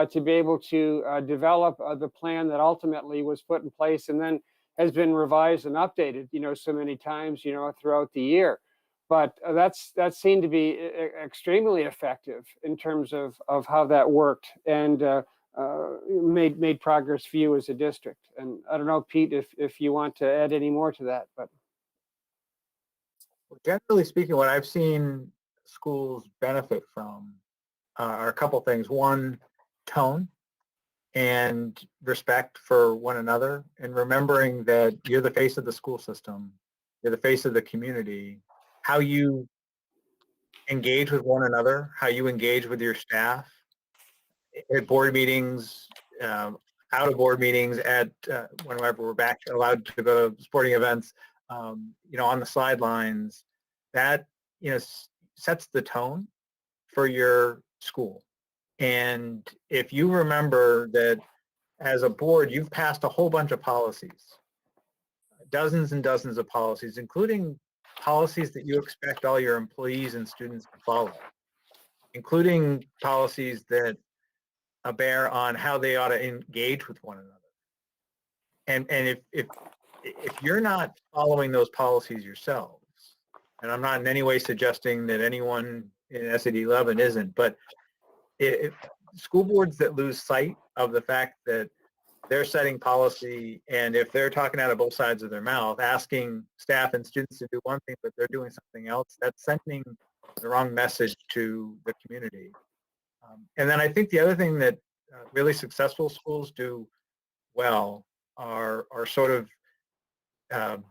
to be able to develop the plan that ultimately was put in place and then has been revised and updated, so many times, throughout the year. But that seemed to be extremely effective in terms of how that worked and made progress for you as a district. And I don't know, Pete, if you want to add any more to that, but. Generally speaking, what I've seen schools benefit from are a couple things. One, tone and respect for one another, and remembering that you're the face of the school system, you're the face of the community. How you engage with one another, how you engage with your staff at board meetings, out of board meetings, at whenever we're back allowed to go to sporting events, on the sidelines, that sets the tone for your school. And if you remember that as a board, you've passed a whole bunch of policies, dozens and dozens of policies, including policies that you expect all your employees and students to follow, including policies that bear on how they ought to engage with one another. And if you're not following those policies yourselves, and I'm not in any way suggesting that anyone in MSAD11 isn't, but if school boards that lose sight of the fact that they're setting policy, and if they're talking out of both sides of their mouth, asking staff and students to do one thing, but they're doing something else, that's sending the wrong message to the community. And then I think the other thing that really successful schools do well are sort of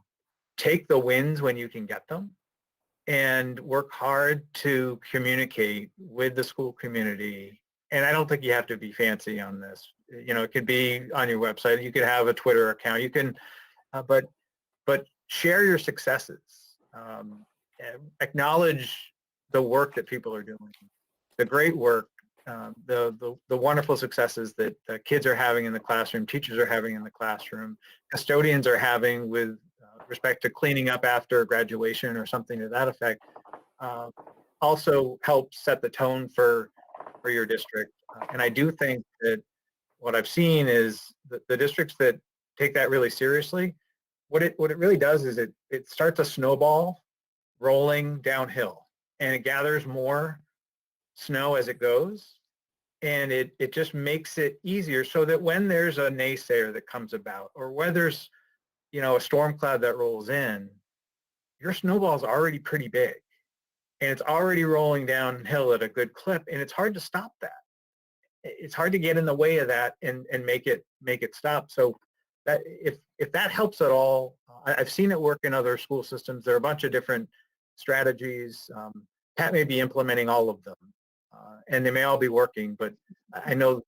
take the wins when you can get them and work hard to communicate with the school community. And I don't think you have to be fancy on this. It could be on your website. You could have a Twitter account. You can, but share your successes. Acknowledge the work that people are doing, the great work, the wonderful successes that kids are having in the classroom, teachers are having in the classroom, custodians are having with respect to cleaning up after graduation or something to that effect. Also helps set the tone for your district. And I do think that what I've seen is that the districts that take that really seriously, what it really does is it starts a snowball rolling downhill, and it gathers more snow as it goes, and it just makes it easier so that when there's a naysayer that comes about, or where there's a storm cloud that rolls in, your snowball's already pretty big, and it's already rolling downhill at a good clip, and it's hard to stop that. It's hard to get in the way of that and make it stop. So that if that helps at all, I've seen it work in other school systems. There are a bunch of different strategies. Pat may be implementing all of them, and they may all be working, but I know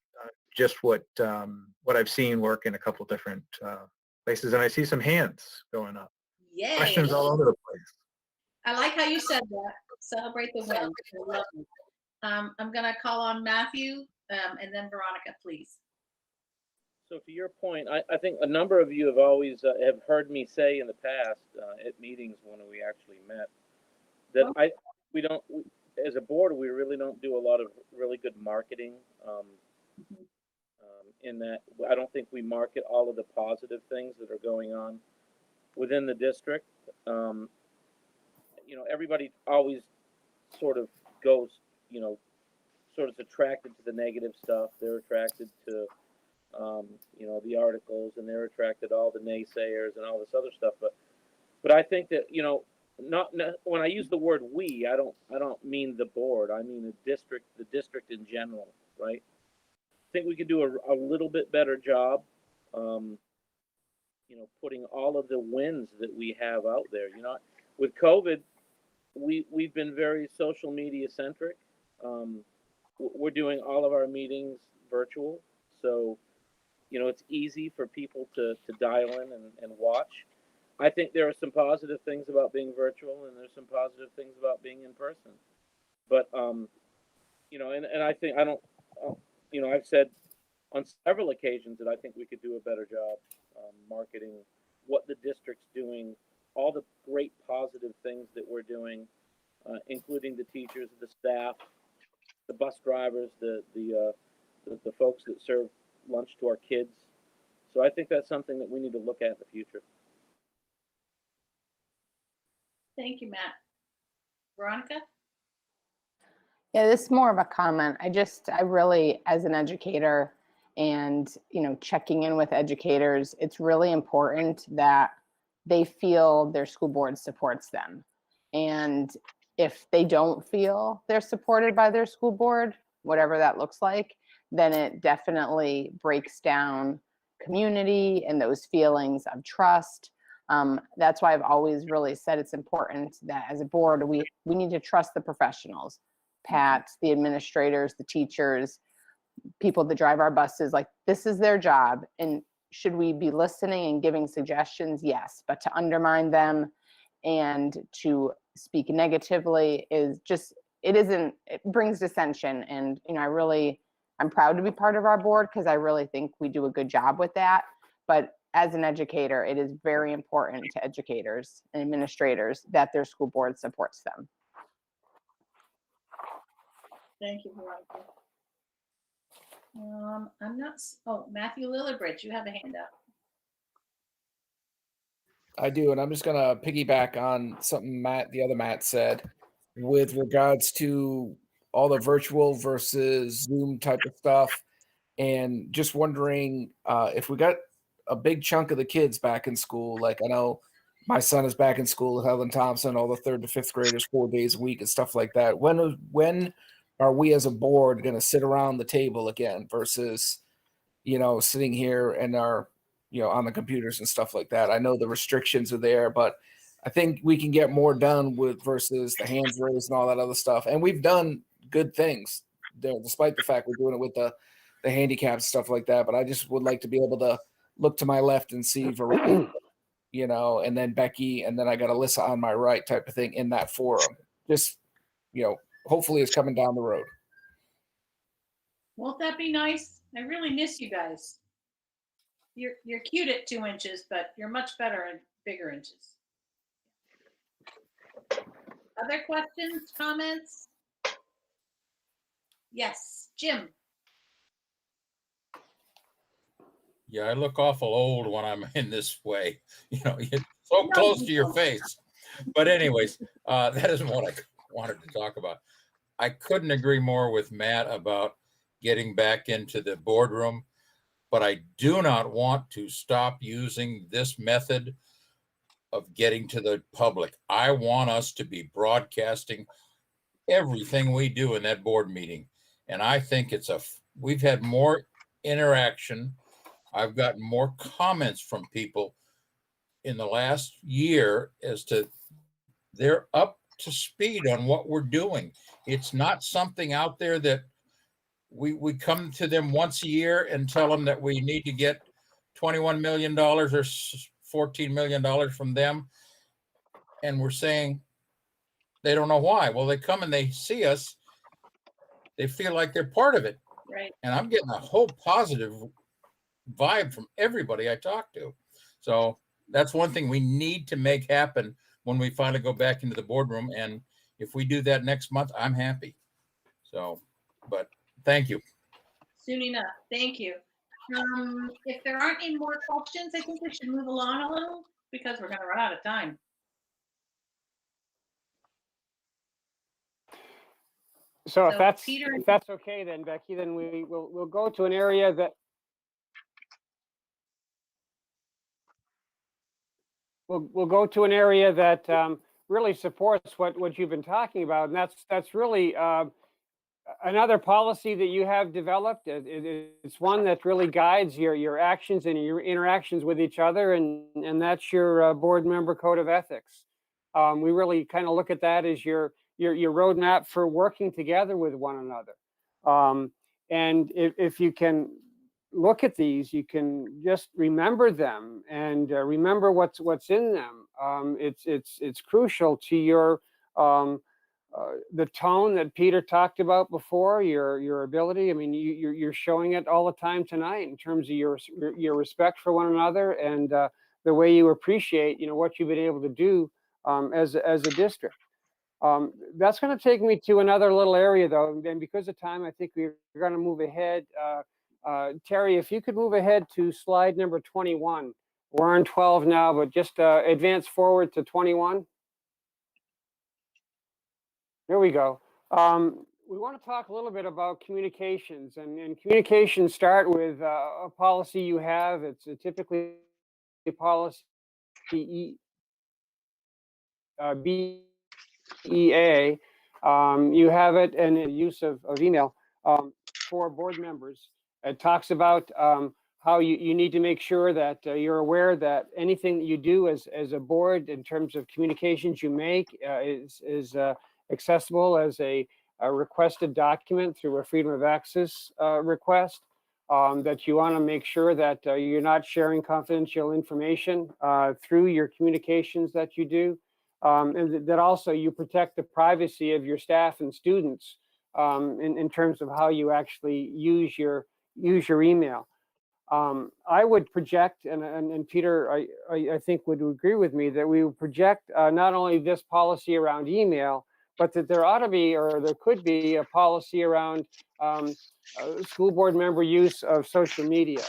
just what I've seen work in a couple different places, and I see some hands going up. Yay. Questions all over the place. I like how you said that. Celebrate the win. I love it. I'm going to call on Matthew and then Veronica, please. So to your point, I think a number of you have always have heard me say in the past at meetings when we actually met that we don't, as a board, we really don't do a lot of really good marketing. In that, I don't think we market all of the positive things that are going on within the district. Everybody always sort of goes, sort of attracted to the negative stuff. They're attracted to, the articles, and they're attracted to all the naysayers and all this other stuff. But I think that, not when I use the word we, I don't mean the board. I mean the district in general, right? I think we could do a little bit better job, putting all of the wins that we have out there. With COVID, we've been very social media centric. We're doing all of our meetings virtual, so you know, it's easy for people to dial in and watch. I think there are some positive things about being virtual, and there's some positive things about being in person. But you know, and I think I don't, you know, I've said on several occasions that I think we could do a better job marketing what the district's doing, all the great positive things that we're doing, including the teachers, the staff, the bus drivers, the folks that serve lunch to our kids. So I think that's something that we need to look at in the future. Thank you, Matt. Veronica? Yeah, this is more of a comment. I really, as an educator and, you know, checking in with educators, it's really important that they feel their school board supports them. And if they don't feel they're supported by their school board, whatever that looks like, then it definitely breaks down community and those feelings of trust. That's why I've always really said it's important that as a board, we need to trust the professionals. Pat, the administrators, the teachers, people that drive our buses, like this is their job. And should we be listening and giving suggestions? Yes, but to undermine them and to speak negatively is just, it brings dissension. And, you know, I'm proud to be part of our board because I really think we do a good job with that. But as an educator, it is very important to educators and administrators that their school board supports them. Thank you, Veronica. Matthew Lillibridge, you have a hand up. I do, and I'm just gonna piggyback on something the other Matt said with regards to all the virtual versus Zoom type of stuff, and just wondering if we got a big chunk of the kids back in school. Like I know my son is back in school at Helen Thompson, all the 3rd to 5th graders 4 days a week and stuff like that. When are we as a board going to sit around the table again versus, you know, sitting here and you know, on the computers and stuff like that? I know the restrictions are there, but I think we can get more done with versus the hands raised and all that other stuff. And we've done good things there, despite the fact we're doing it with the handicap stuff like that. But I just would like to be able to look to my left and see Veronica, you know, and then Becky, and then I got Alyssa on my right type of thing in that forum. Just, you know, hopefully it's coming down the road. Won't that be nice? I really miss you guys. You're cute at 2 inches, but you're much better at bigger inches. Other questions, comments? Yes, Jim. Yeah, I look awful old when I'm in this way. You know, you're so close to your face. But anyways, that isn't what I wanted to talk about. I couldn't agree more with Matt about getting back into the boardroom, but I do not want to stop using this method of getting to the public. I want us to be broadcasting everything we do in that board meeting. And I think we've had more interaction. I've gotten more comments from people in the last year as to they're up to speed on what we're doing. It's not something out there that we come to them once a year and tell them that we need to get $21 million or $14 million from them. And we're saying they don't know why. Well, they come and they see us. They feel like they're part of it. Right. And I'm getting a whole positive vibe from everybody I talk to. So that's one thing we need to make happen when we finally go back into the boardroom. And if we do that next month, I'm happy. So, but thank you. Soon enough. Thank you. If there aren't any more questions, I think we should move along a little because we're going to run out of time. So So, if Peter- that's okay, then Becky, then we'll go to an area that we'll go to an area that really supports what you've been talking about, and that's really another policy that you have developed. It's one that really guides your actions and your interactions with each other, and that's your board member code of ethics. We really kind of look at that as your roadmap for working together with one another. And if you can look at these, you can just remember them and remember what's in them. It's crucial to your the tone that Peter talked about before, your ability. I mean, you're showing it all the time tonight in terms of your respect for one another and the way you appreciate, what you've been able to do as a district. That's going to take me to another little area, though, and because of time, I think we're going to move ahead. Terry, if you could move ahead to slide number 21. We're on 12 now, but just advance forward to 21. There we go. We want to talk a little bit about communications, and communications start with a policy you have. It's typically a policy BEA. You have it and the use of email for board members. It talks about how you need to make sure that you're aware that anything that you do as a board in terms of communications you make is accessible as a requested document through a freedom of access request. That you want to make sure that you're not sharing confidential information through your communications that you do. And that also you protect the privacy of your staff and students in terms of how you actually use your email. I would project, and Peter, I think would agree with me, that we would project not only this policy around email, but that there ought to be, or there could be, a policy around school board member use of social media.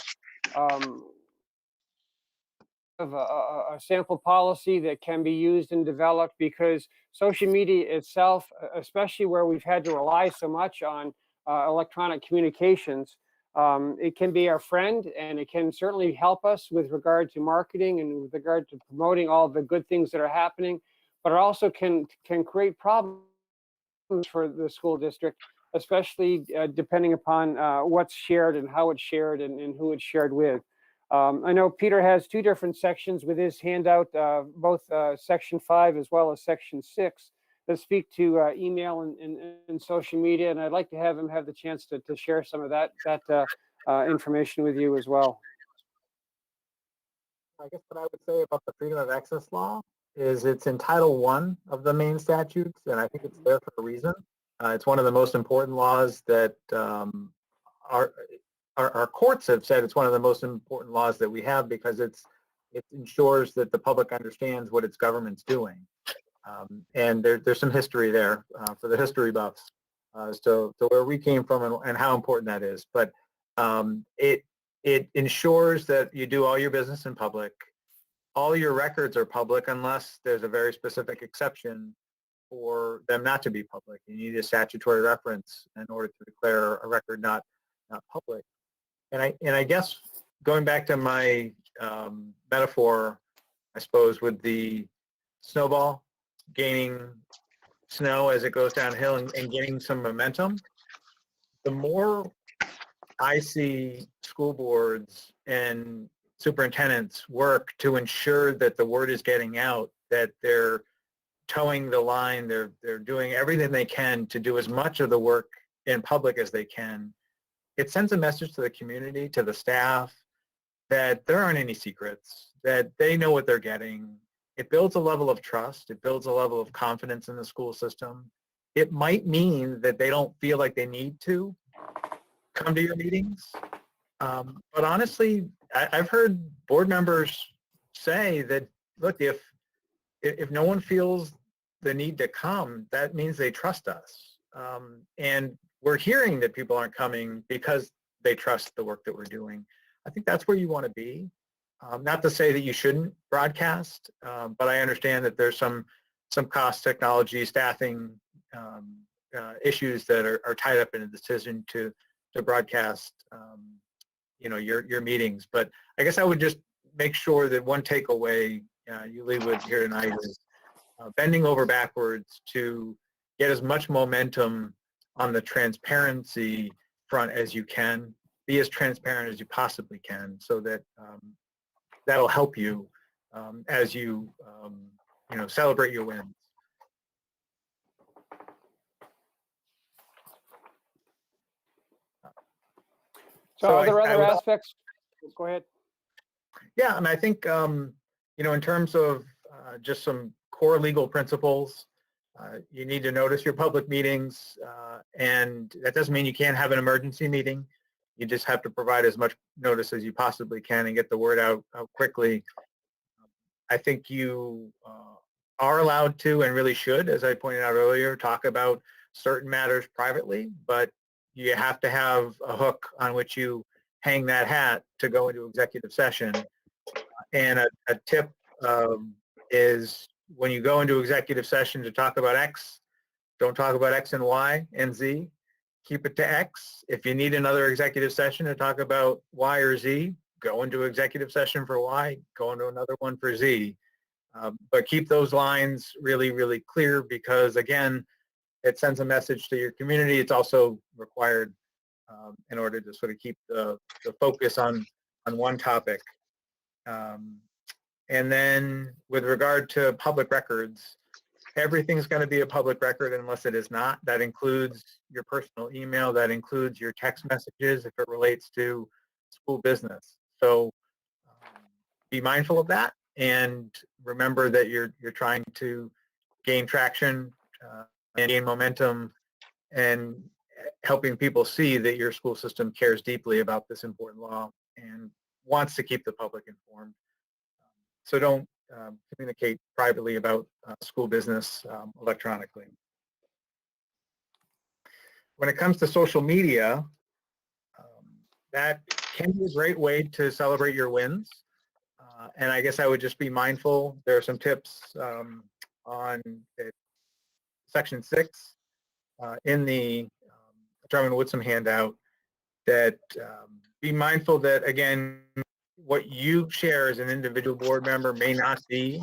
Of a sample policy that can be used and developed, because social media itself, especially where we've had to rely so much on electronic communications, it can be our friend, and it can certainly help us with regard to marketing and with regard to promoting all the good things that are happening, but it also can create problems for the school district, especially depending upon what's shared and how it's shared and who it's shared with. I know Peter has two different sections with his handout, both section 5 as well as section 6, that speak to email and social media, and I'd like to have him have the chance to share some of that information with you as well. I guess what I would say about the freedom of access law is it's in Title I of the Maine statutes, and I think it's there for a reason. It's one of the most important laws that our courts have said it's one of the most important laws that we have, because it ensures that the public understands what its government's doing. And there's some history there for the history buffs as to where we came from and how important that is. But it ensures that you do all your business in public. All your records are public unless there's a very specific exception for them not to be public. You need a statutory reference in order to declare a record not public. And I guess going back to my metaphor, I suppose, with the snowball gaining snow as it goes downhill and gaining some momentum, the more I see school boards and superintendents work to ensure that the word is getting out, that they're towing the line, they're doing everything they can to do as much of the work in public as they can, it sends a message to the community, to the staff, that there aren't any secrets, that they know what they're getting. It builds a level of trust. It builds a level of confidence in the school system. It might mean that they don't feel like they need to come to your meetings. But honestly, I've heard board members say that, look, if no one feels the need to come, that means they trust us. And we're hearing that people aren't coming because they trust the work that we're doing. I think that's where you want to be. Not to say that you shouldn't broadcast, but I understand that there's some cost, technology, staffing issues that are tied up in a decision to broadcast, your meetings. But I guess I would just make sure that one takeaway you leave with here tonight is bending over backwards to get as much momentum on the transparency front as you can. Be as transparent as you possibly can, so that that'll help you as you celebrate your wins. So are there I other would- aspects? Go ahead. Yeah, and I think, in terms of just some core legal principles, you need to notice your public meetings, and that doesn't mean you can't have an emergency meeting. You just have to provide as much notice as you possibly can and get the word out quickly. I think you are allowed to and really should, as I pointed out earlier, talk about certain matters privately, but you have to have a hook on which you hang that hat to go into executive session. And a tip is when you go into executive session to talk about X, don't talk about X and Y and Z. Keep it to X. If you need another executive session to talk about Y or Z, go into executive session for Y, go into another one for Z. But keep those lines really, really clear because, again, it sends a message to your community. It's also required in order to sort of keep the focus on one topic. And then with regard to public records, everything's going to be a public record unless it is not. That includes your personal email. That includes your text messages if it relates to school business. So be mindful of that and remember that you're trying to gain traction and gain momentum and helping people see that your school system cares deeply about this important law and wants to keep the public informed. So don't communicate privately about school business electronically. When it comes to social media, that can be a great way to celebrate your wins. And I guess I would just be mindful. There are some tips on section 6 in the Drummond-Woodson handout that be mindful that, again, what you share as an individual board member may not be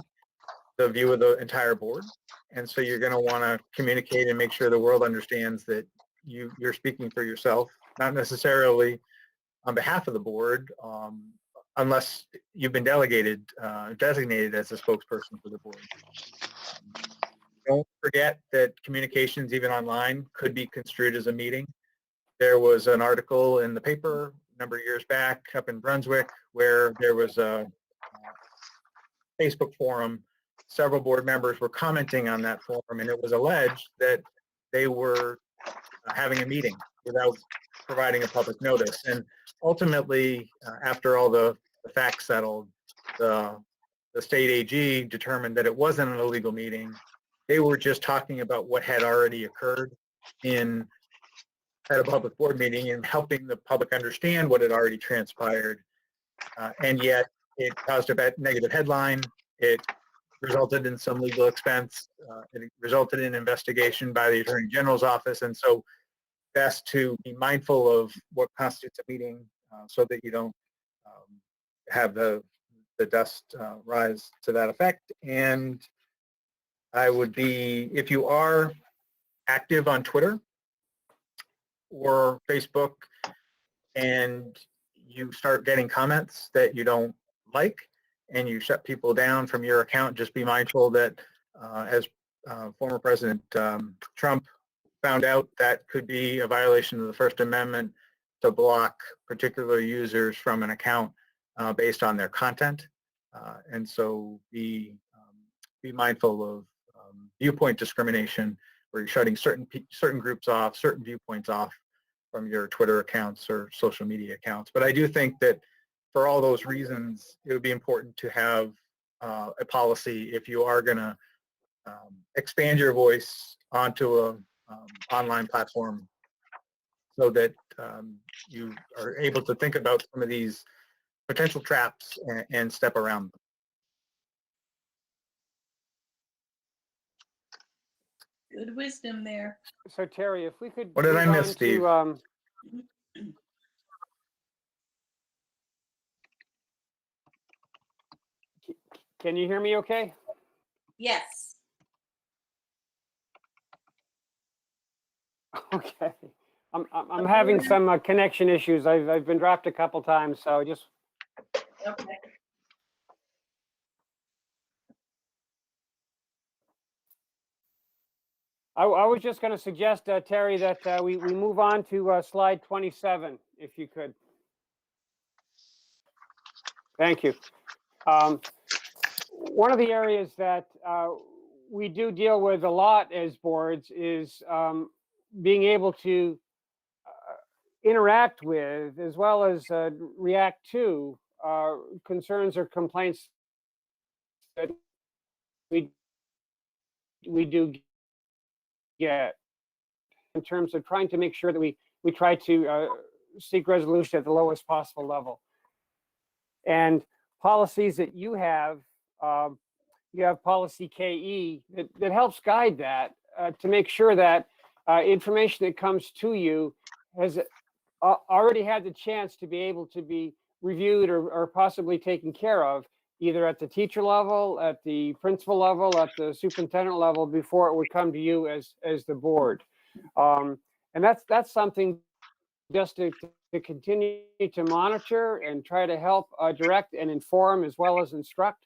the view of the entire board. And so you're going to want to communicate and make sure the world understands that you're speaking for yourself, not necessarily on behalf of the board, unless you've been designated as a spokesperson for the board. Don't forget that communications, even online, could be construed as a meeting. There was an article in the paper a number of years back up in Brunswick where there was a Facebook forum. Several board members were commenting on that forum, and it was alleged that they were having a meeting without providing a public notice. And ultimately, after all the facts settled, the state AG determined that it wasn't an illegal meeting. They were just talking about what had already occurred at a public board meeting and helping the public understand what had already transpired. And yet it caused a negative headline. It resulted in some legal expense. It resulted in investigation by the Attorney General's office. And so best to be mindful of what constitutes a meeting so that you don't have the dust rise to that effect. And I would be, if you are active on Twitter or Facebook and you start getting comments that you don't like and you shut people down from your account, just be mindful that as former President Trump found out, that could be a violation of the First Amendment to block particular users from an account based on their content. And so be mindful of viewpoint discrimination, where you're shutting certain groups off, certain viewpoints off from your Twitter accounts or social media accounts. But I do think that for all those reasons, it would be important to have a policy if you are going to expand your voice onto a online platform, so that you are able to think about some of these potential traps and step around them. Good wisdom there. So Terry, if we could. What did I move miss, on Steve? Can you hear me okay? Yes. Okay. I'm having some connection issues. I've been dropped a couple times, so just. Okay. I was just going to suggest, Terry, that we move on to slide 27, if you could. Thank you. One of the areas that we do deal with a lot as boards is being able to interact with, as well as react to, concerns or complaints that we do get, in terms of trying to make sure that we try to seek resolution at the lowest possible level. And policies that you have policy KE that helps guide that, to make sure that information that comes to you has already had the chance to be able to be reviewed or possibly taken care of, either at the teacher level, at the principal level, at the superintendent level, before it would come to you as the board. And that's something just to continue to monitor and try to help direct and inform, as well as instruct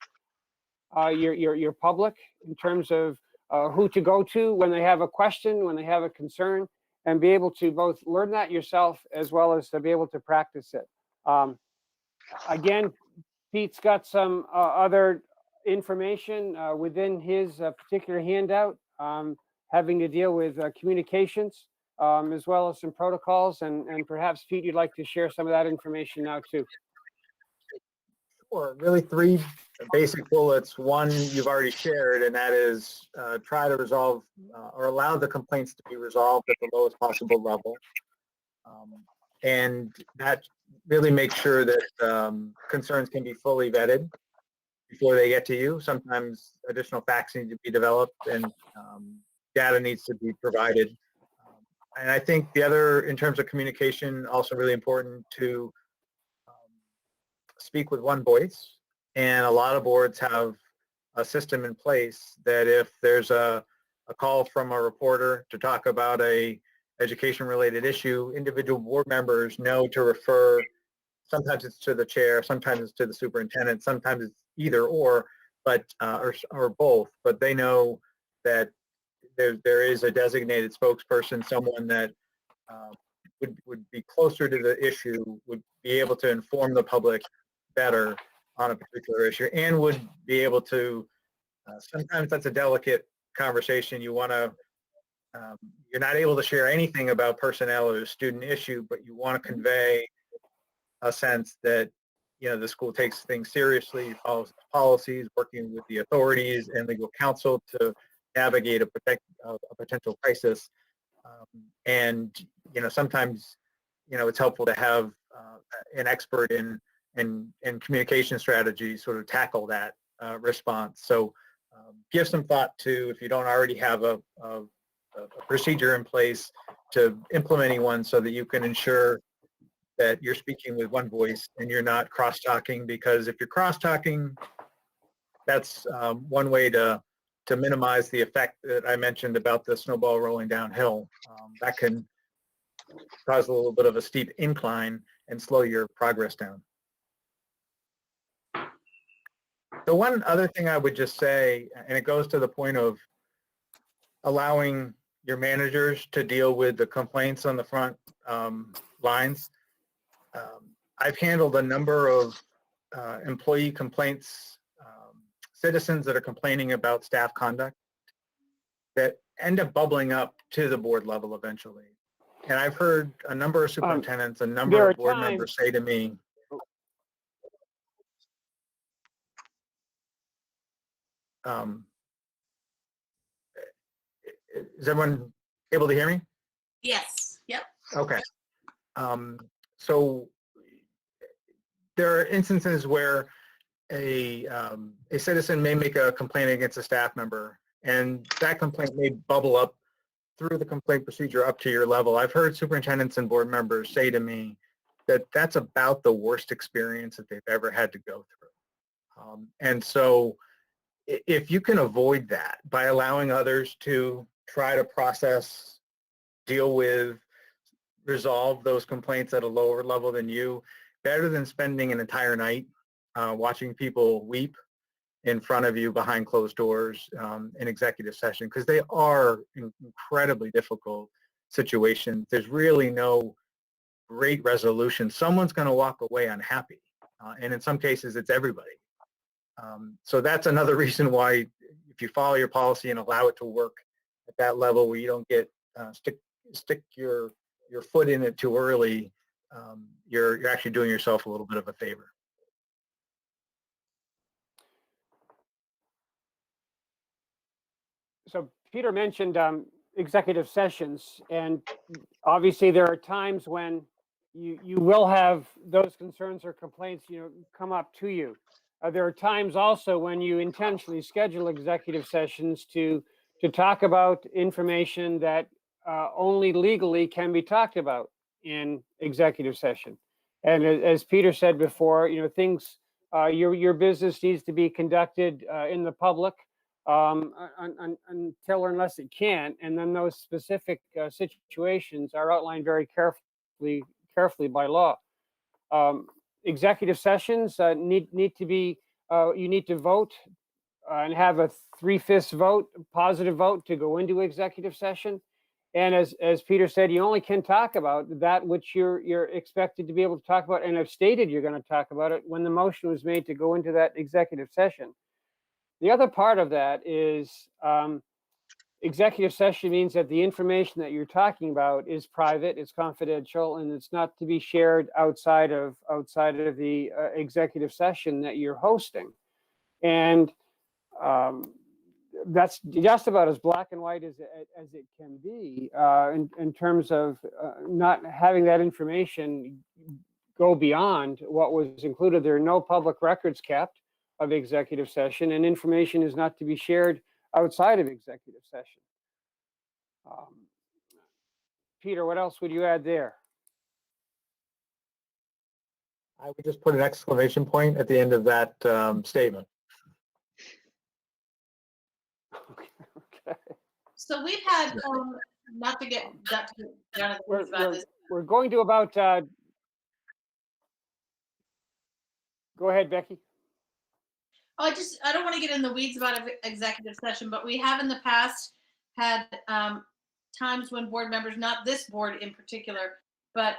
your public in terms of who to go to when they have a question, when they have a concern, and be able to both learn that yourself as well as to be able to practice it. Again, Pete's got some other information within his particular handout, having to deal with communications, as well as some protocols, and perhaps, Pete, you'd like to share some of that information now too. Sure. Really, three basic bullets. One you've already shared, and that is try to resolve or allow the complaints to be resolved at the lowest possible level. And that really makes sure that concerns can be fully vetted before they get to you. Sometimes additional facts need to be developed, and data needs to be provided. And I think the other, in terms of communication, also really important to speak with one voice. And a lot of boards have a system in place that if there's a call from a reporter to talk about a education related issue, individual board members know to refer. Sometimes it's to the chair, sometimes it's to the superintendent, sometimes it's either or, but or both. But they know that there is a designated spokesperson, someone that would be closer to the issue, would be able to inform the public better on a particular issue, and would be able to, sometimes that's a delicate conversation. You want to, you're not able to share anything about personnel or the student issue, but you want to convey a sense that, you know, the school takes things seriously, follows policies, working with the authorities and legal counsel to navigate a potential crisis. And, you know, sometimes, you know, it's helpful to have an expert in communication strategy sort of tackle that response. So give some thought to, if you don't already have a procedure in place, to implementing one so that you can ensure that you're speaking with one voice and you're not cross-talking, because if you're cross-talking, that's one way to minimize the effect that I mentioned about the snowball rolling downhill. That can cause a little bit of a steep incline and slow your progress down. The one other thing I would just say, and it goes to the point of allowing your managers to deal with the complaints on the front lines. I've handled a number of employee complaints, citizens that are complaining about staff conduct that end up bubbling up to the board level eventually. And I've heard a number of superintendents, a number of board members say to me, is everyone able to hear me? Yes. Yep. Okay. So there are instances where a citizen may make a complaint against a staff member, and that complaint may bubble up through the complaint procedure up to your level. I've heard superintendents and board members say to me that that's about the worst experience that they've ever had to go through. And so if you can avoid that by allowing others to try to process, deal with, resolve those complaints at a lower level than you, better than spending an entire night watching people weep in front of you behind closed doors in executive session, because they are incredibly difficult situations. There's really no great resolution. Someone's going to walk away unhappy. And in some cases, it's everybody. So that's another reason why if you follow your policy and allow it to work at that level where you don't get stick your foot in it too early, you're actually doing yourself a little bit of a favor. So Peter mentioned executive sessions, and obviously there are times when you will have those concerns or complaints, come up to you. There are times also when you intentionally schedule executive sessions to talk about information that only legally can be talked about in executive session. And as Peter said before, things, your business needs to be conducted in the public until or unless it can, and then those specific situations are outlined very carefully by law. Executive sessions need to be, you need to vote and have a 3/5 vote, positive vote to go into executive session. And as Peter said, you only can talk about that which you're expected to be able to talk about and have stated you're going to talk about it when the motion was made to go into that executive session. The other part of that is executive session means that the information that you're talking about is private, it's confidential, and it's not to be shared outside of the executive session that you're hosting. And that's just about as black and white as it can be in terms of not having that information go beyond what was included. There are no public records kept of executive session, and information is not to be shared outside of executive session. Peter, what else would you add there? I would just put an exclamation point at the end of that statement. Okay. So we've had, not to get down to the weeds about this. We're going to about, go ahead, Becky. I don't want to get in the weeds about executive session, but we have in the past had times when board members, not this board in particular, but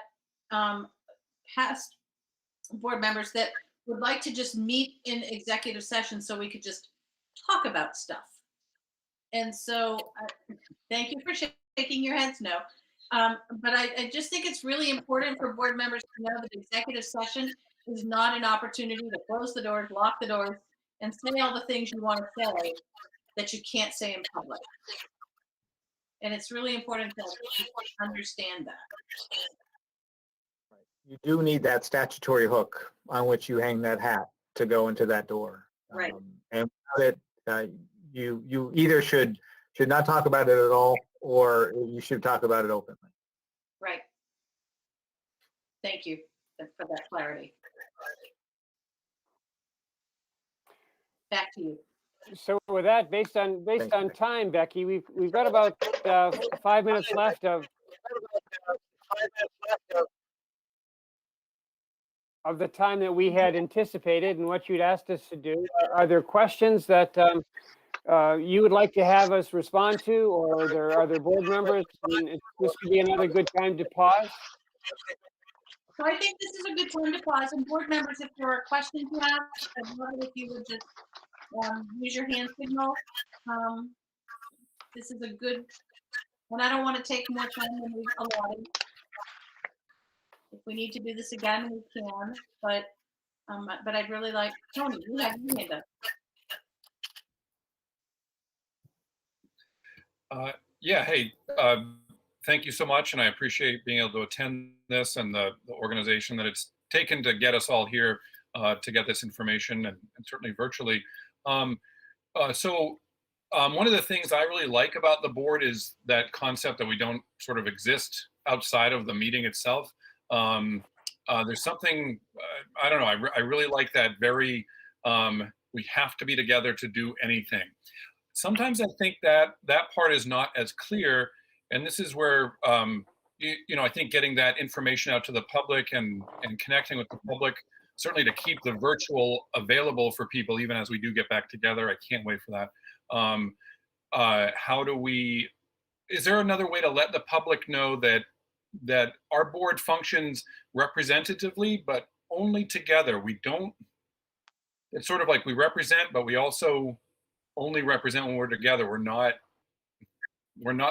past board members that would like to just meet in executive session so we could just talk about stuff. And so thank you for shaking your heads no. But I just think it's really important for board members to know that executive session is not an opportunity to close the doors, lock the doors, and say all the things you want to say that you can't say in public. And it's really important to understand that. You do need that statutory hook on which you hang that hat to go into that door. Right. And without it, you either should not talk about it at all, or you should talk about it openly. Right. Thank you for that clarity. Back to you. So with that, based on time, Becky, we've got about 5 minutes left of the time that we had anticipated and what you'd asked us to do. Are there questions that you would like to have us respond to, or are there board members? This could be another good time to pause. So I think this is a good time to pause. And board members, if there are questions you have, I'd love it if you would just use your hand signal. This is a good, and I don't want to take more time than we've allotted. If we need to do this again, we can. But I'd really like, Tony, you have your hand up. Yeah, hey, thank you so much, and I appreciate being able to attend this and the organization that it's taken to get us all here to get this information, and certainly virtually. One of the things I really like about the board is that concept that we don't sort of exist outside of the meeting itself. There's something, I don't know, I really like that very, we have to be together to do anything. Sometimes I think that part is not as clear, and this is where, I think getting that information out to the public and connecting with the public, certainly to keep the virtual available for people, even as we do get back together. I can't wait for that. Is there another way to let the public know that our board functions representatively, but only together. We don't, it's sort of like we represent, but we also only represent when we're together. We're not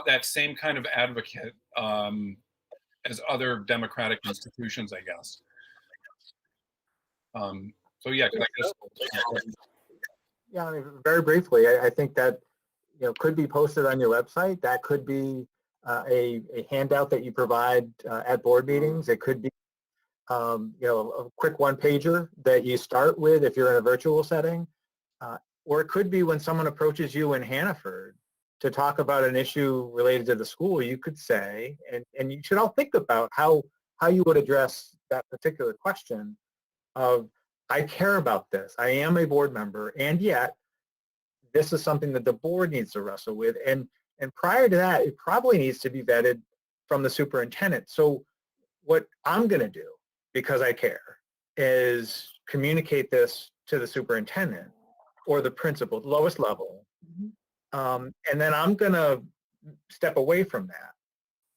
that same kind of advocate as other democratic institutions, I guess. So yeah, could I just, Yeah, I mean, very briefly, I think that, could be posted on your website. That could be a handout that you provide at board meetings. It could be, a quick one-pager that you start with if you're in a virtual setting. Or it could be when someone approaches you in Hannaford to talk about an issue related to the school, you could say, and you should all think about how you would address that particular question of, I care about this. I am a board member, and yet this is something that the board needs to wrestle with. And prior to that, it probably needs to be vetted from the superintendent. So what I'm going to do, because I care, is communicate this to the superintendent or the principal, the lowest level. And then I'm going to step away from that.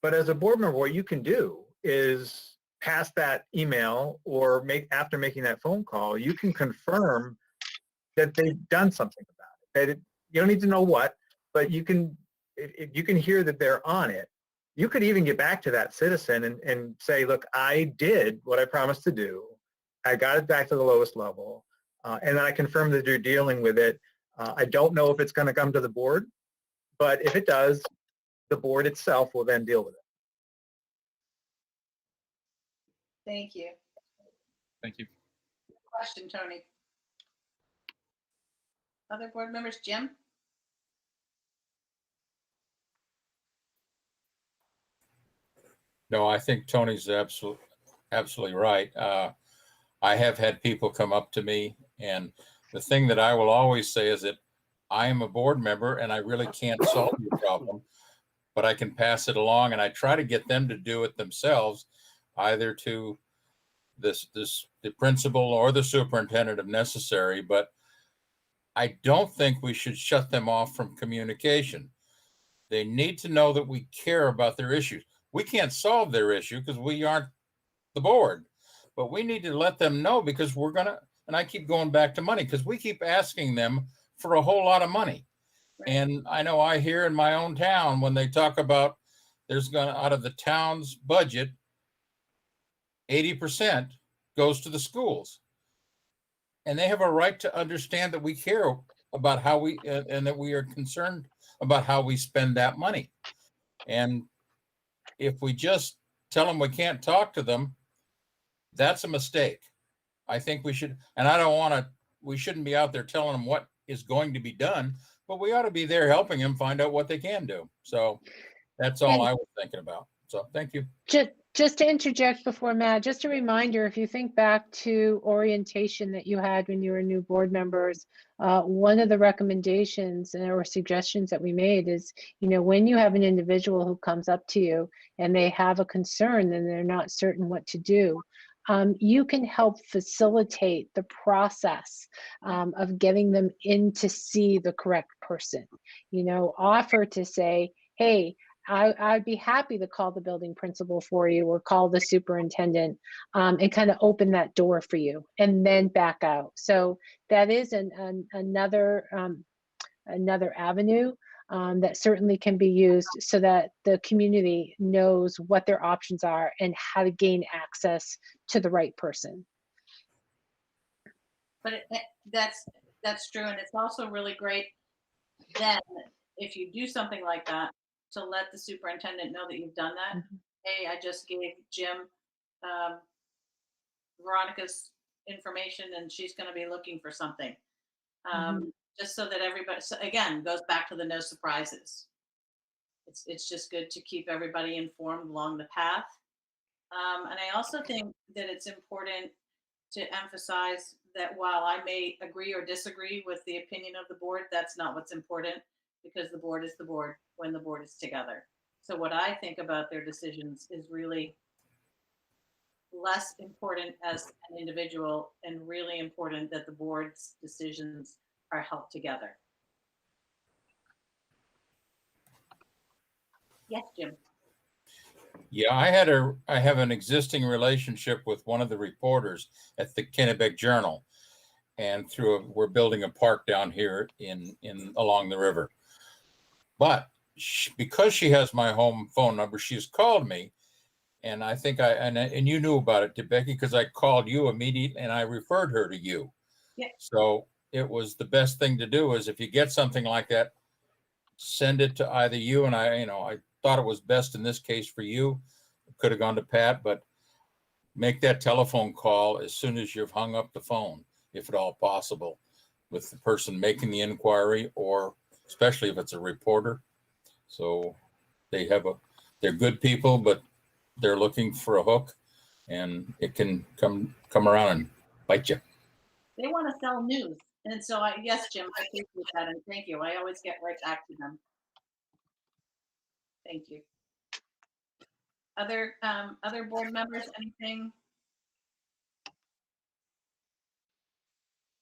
But as a board member, what you can do is pass that email, or after making that phone call, you can confirm that they've done something about it. You don't need to know what, but you can, if you can hear that they're on it, you could even get back to that citizen and say, look, I did what I promised to do. I got it back to the lowest level, and then I confirm that you're dealing with it. I don't know if it's going to come to the board, but if it does, the board itself will then deal with it. Thank you. thank you. Question, Tony. Other board members, Jim? No, I think Tony's absolutely right. I have had people come up to me, and the thing that I will always say is that I am a board member and I really can't solve your problem, but I can pass it along, and I try to get them to do it themselves, either to the principal or the superintendent if necessary. But I don't think we should shut them off from communication. They need to know that we care about their issues. We can't solve their issue because we aren't the board, but we need to let them know, because we're going to, and I keep going back to money, because we keep asking them for a whole lot of money. And I know I hear in my own town when they talk about there's going to, out of the town's budget, 80% goes to the schools. And they have a right to understand that we care about how we, and that we are concerned about how we spend that money. And if we just tell them we can't talk to them, that's a mistake. I think we should, and I don't want to, we shouldn't be out there telling them what is going to be done, but we ought to be there helping them find out what they can do. So that's all I was thinking about. So thank you. Just to interject before Matt, just a reminder, if you think back to orientation that you had when you were new board members, one of the recommendations or suggestions that we made is, when you have an individual who comes up to you and they have a concern and they're not certain what to do, you can help facilitate the process of getting them in to see the correct person. Offer to say, hey, I'd be happy to call the building principal for you, or call the superintendent, and kind of open that door for you, and then back out. So that is another avenue that certainly can be used, so that the community knows what their options are and how to gain access to the right person. But that's true, and it's also really great then, if you do something like that, to let the superintendent know that you've done that. Hey, I just gave Jim Veronica's information, and she's going to be looking for something. Just so that everybody, so again, goes back to the no surprises. It's just good to keep everybody informed along the path. And I also think that it's important to emphasize that while I may agree or disagree with the opinion of the board, that's not what's important, because the board is the board when the board is together. So what I think about their decisions is really less important as an individual, and really important that the board's decisions are held together. Yes, Jim. Yeah, I have an existing relationship with one of the reporters at the Kennebec Journal, and we're building a park down here in along the river. But because she has my home phone number, she's called me, and I think and you knew about it, Becky, because I called you immediately and I referred her to you. Yeah. So it was the best thing to do is if you get something like that, send it to either you and I. I thought it was best in this case for you. It could have gone to Pat, but make that telephone call as soon as you've hung up the phone, if at all possible, with the person making the inquiry, or especially if it's a reporter. So they're good people, but they're looking for a hook, and it can come around and bite you. They want to sell news. And so yes, Jim, I appreciate that. And thank you. I always get right back to them. Thank you. Other board members, anything?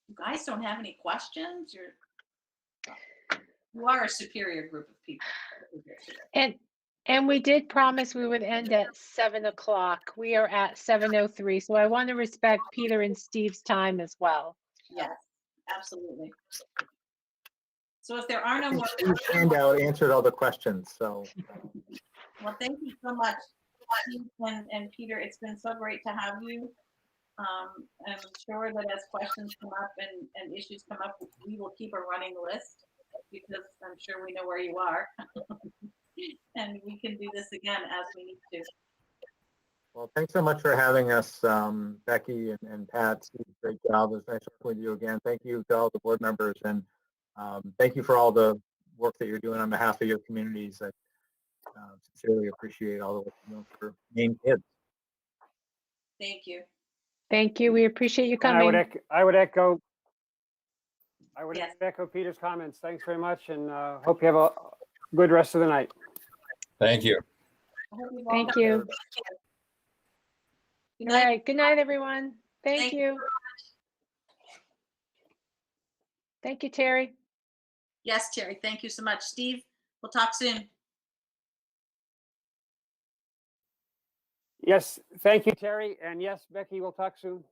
You guys don't have any questions? You are a superior group of people. And we did promise we would end at 7 o'clock. We are at 7:03, so I want to respect Peter and Steve's time as well. Yes, absolutely. So if there are no more Steve's handout answered all the questions, so. well, thank you so much, Steve and Peter. It's been so great to have you. I'm sure that as questions come up and issues come up, we will keep a running list because I'm sure we know where you are. And we can do this again as we need to. Well, thanks so much for having us, Becky and Pat. Steve, great job. It was nice working with you again. Thank you to all the board members, and thank you for all the work that you're doing on behalf of your communities. I sincerely appreciate all the work you're doing for Maine kids. Thank you. Thank you. We appreciate you And coming. I would echo Yes. Peter's comments. Thanks very much, and hope you have a good rest of the night. Thank you. I hope you've all Thank got- you. Good All night. right. Good night, everyone. Thank Thank you. Thank you, Terry. Yes, Terry, thank you so much. Steve, we'll talk soon. Yes, thank you, Terry, and yes, Becky, we'll talk soon.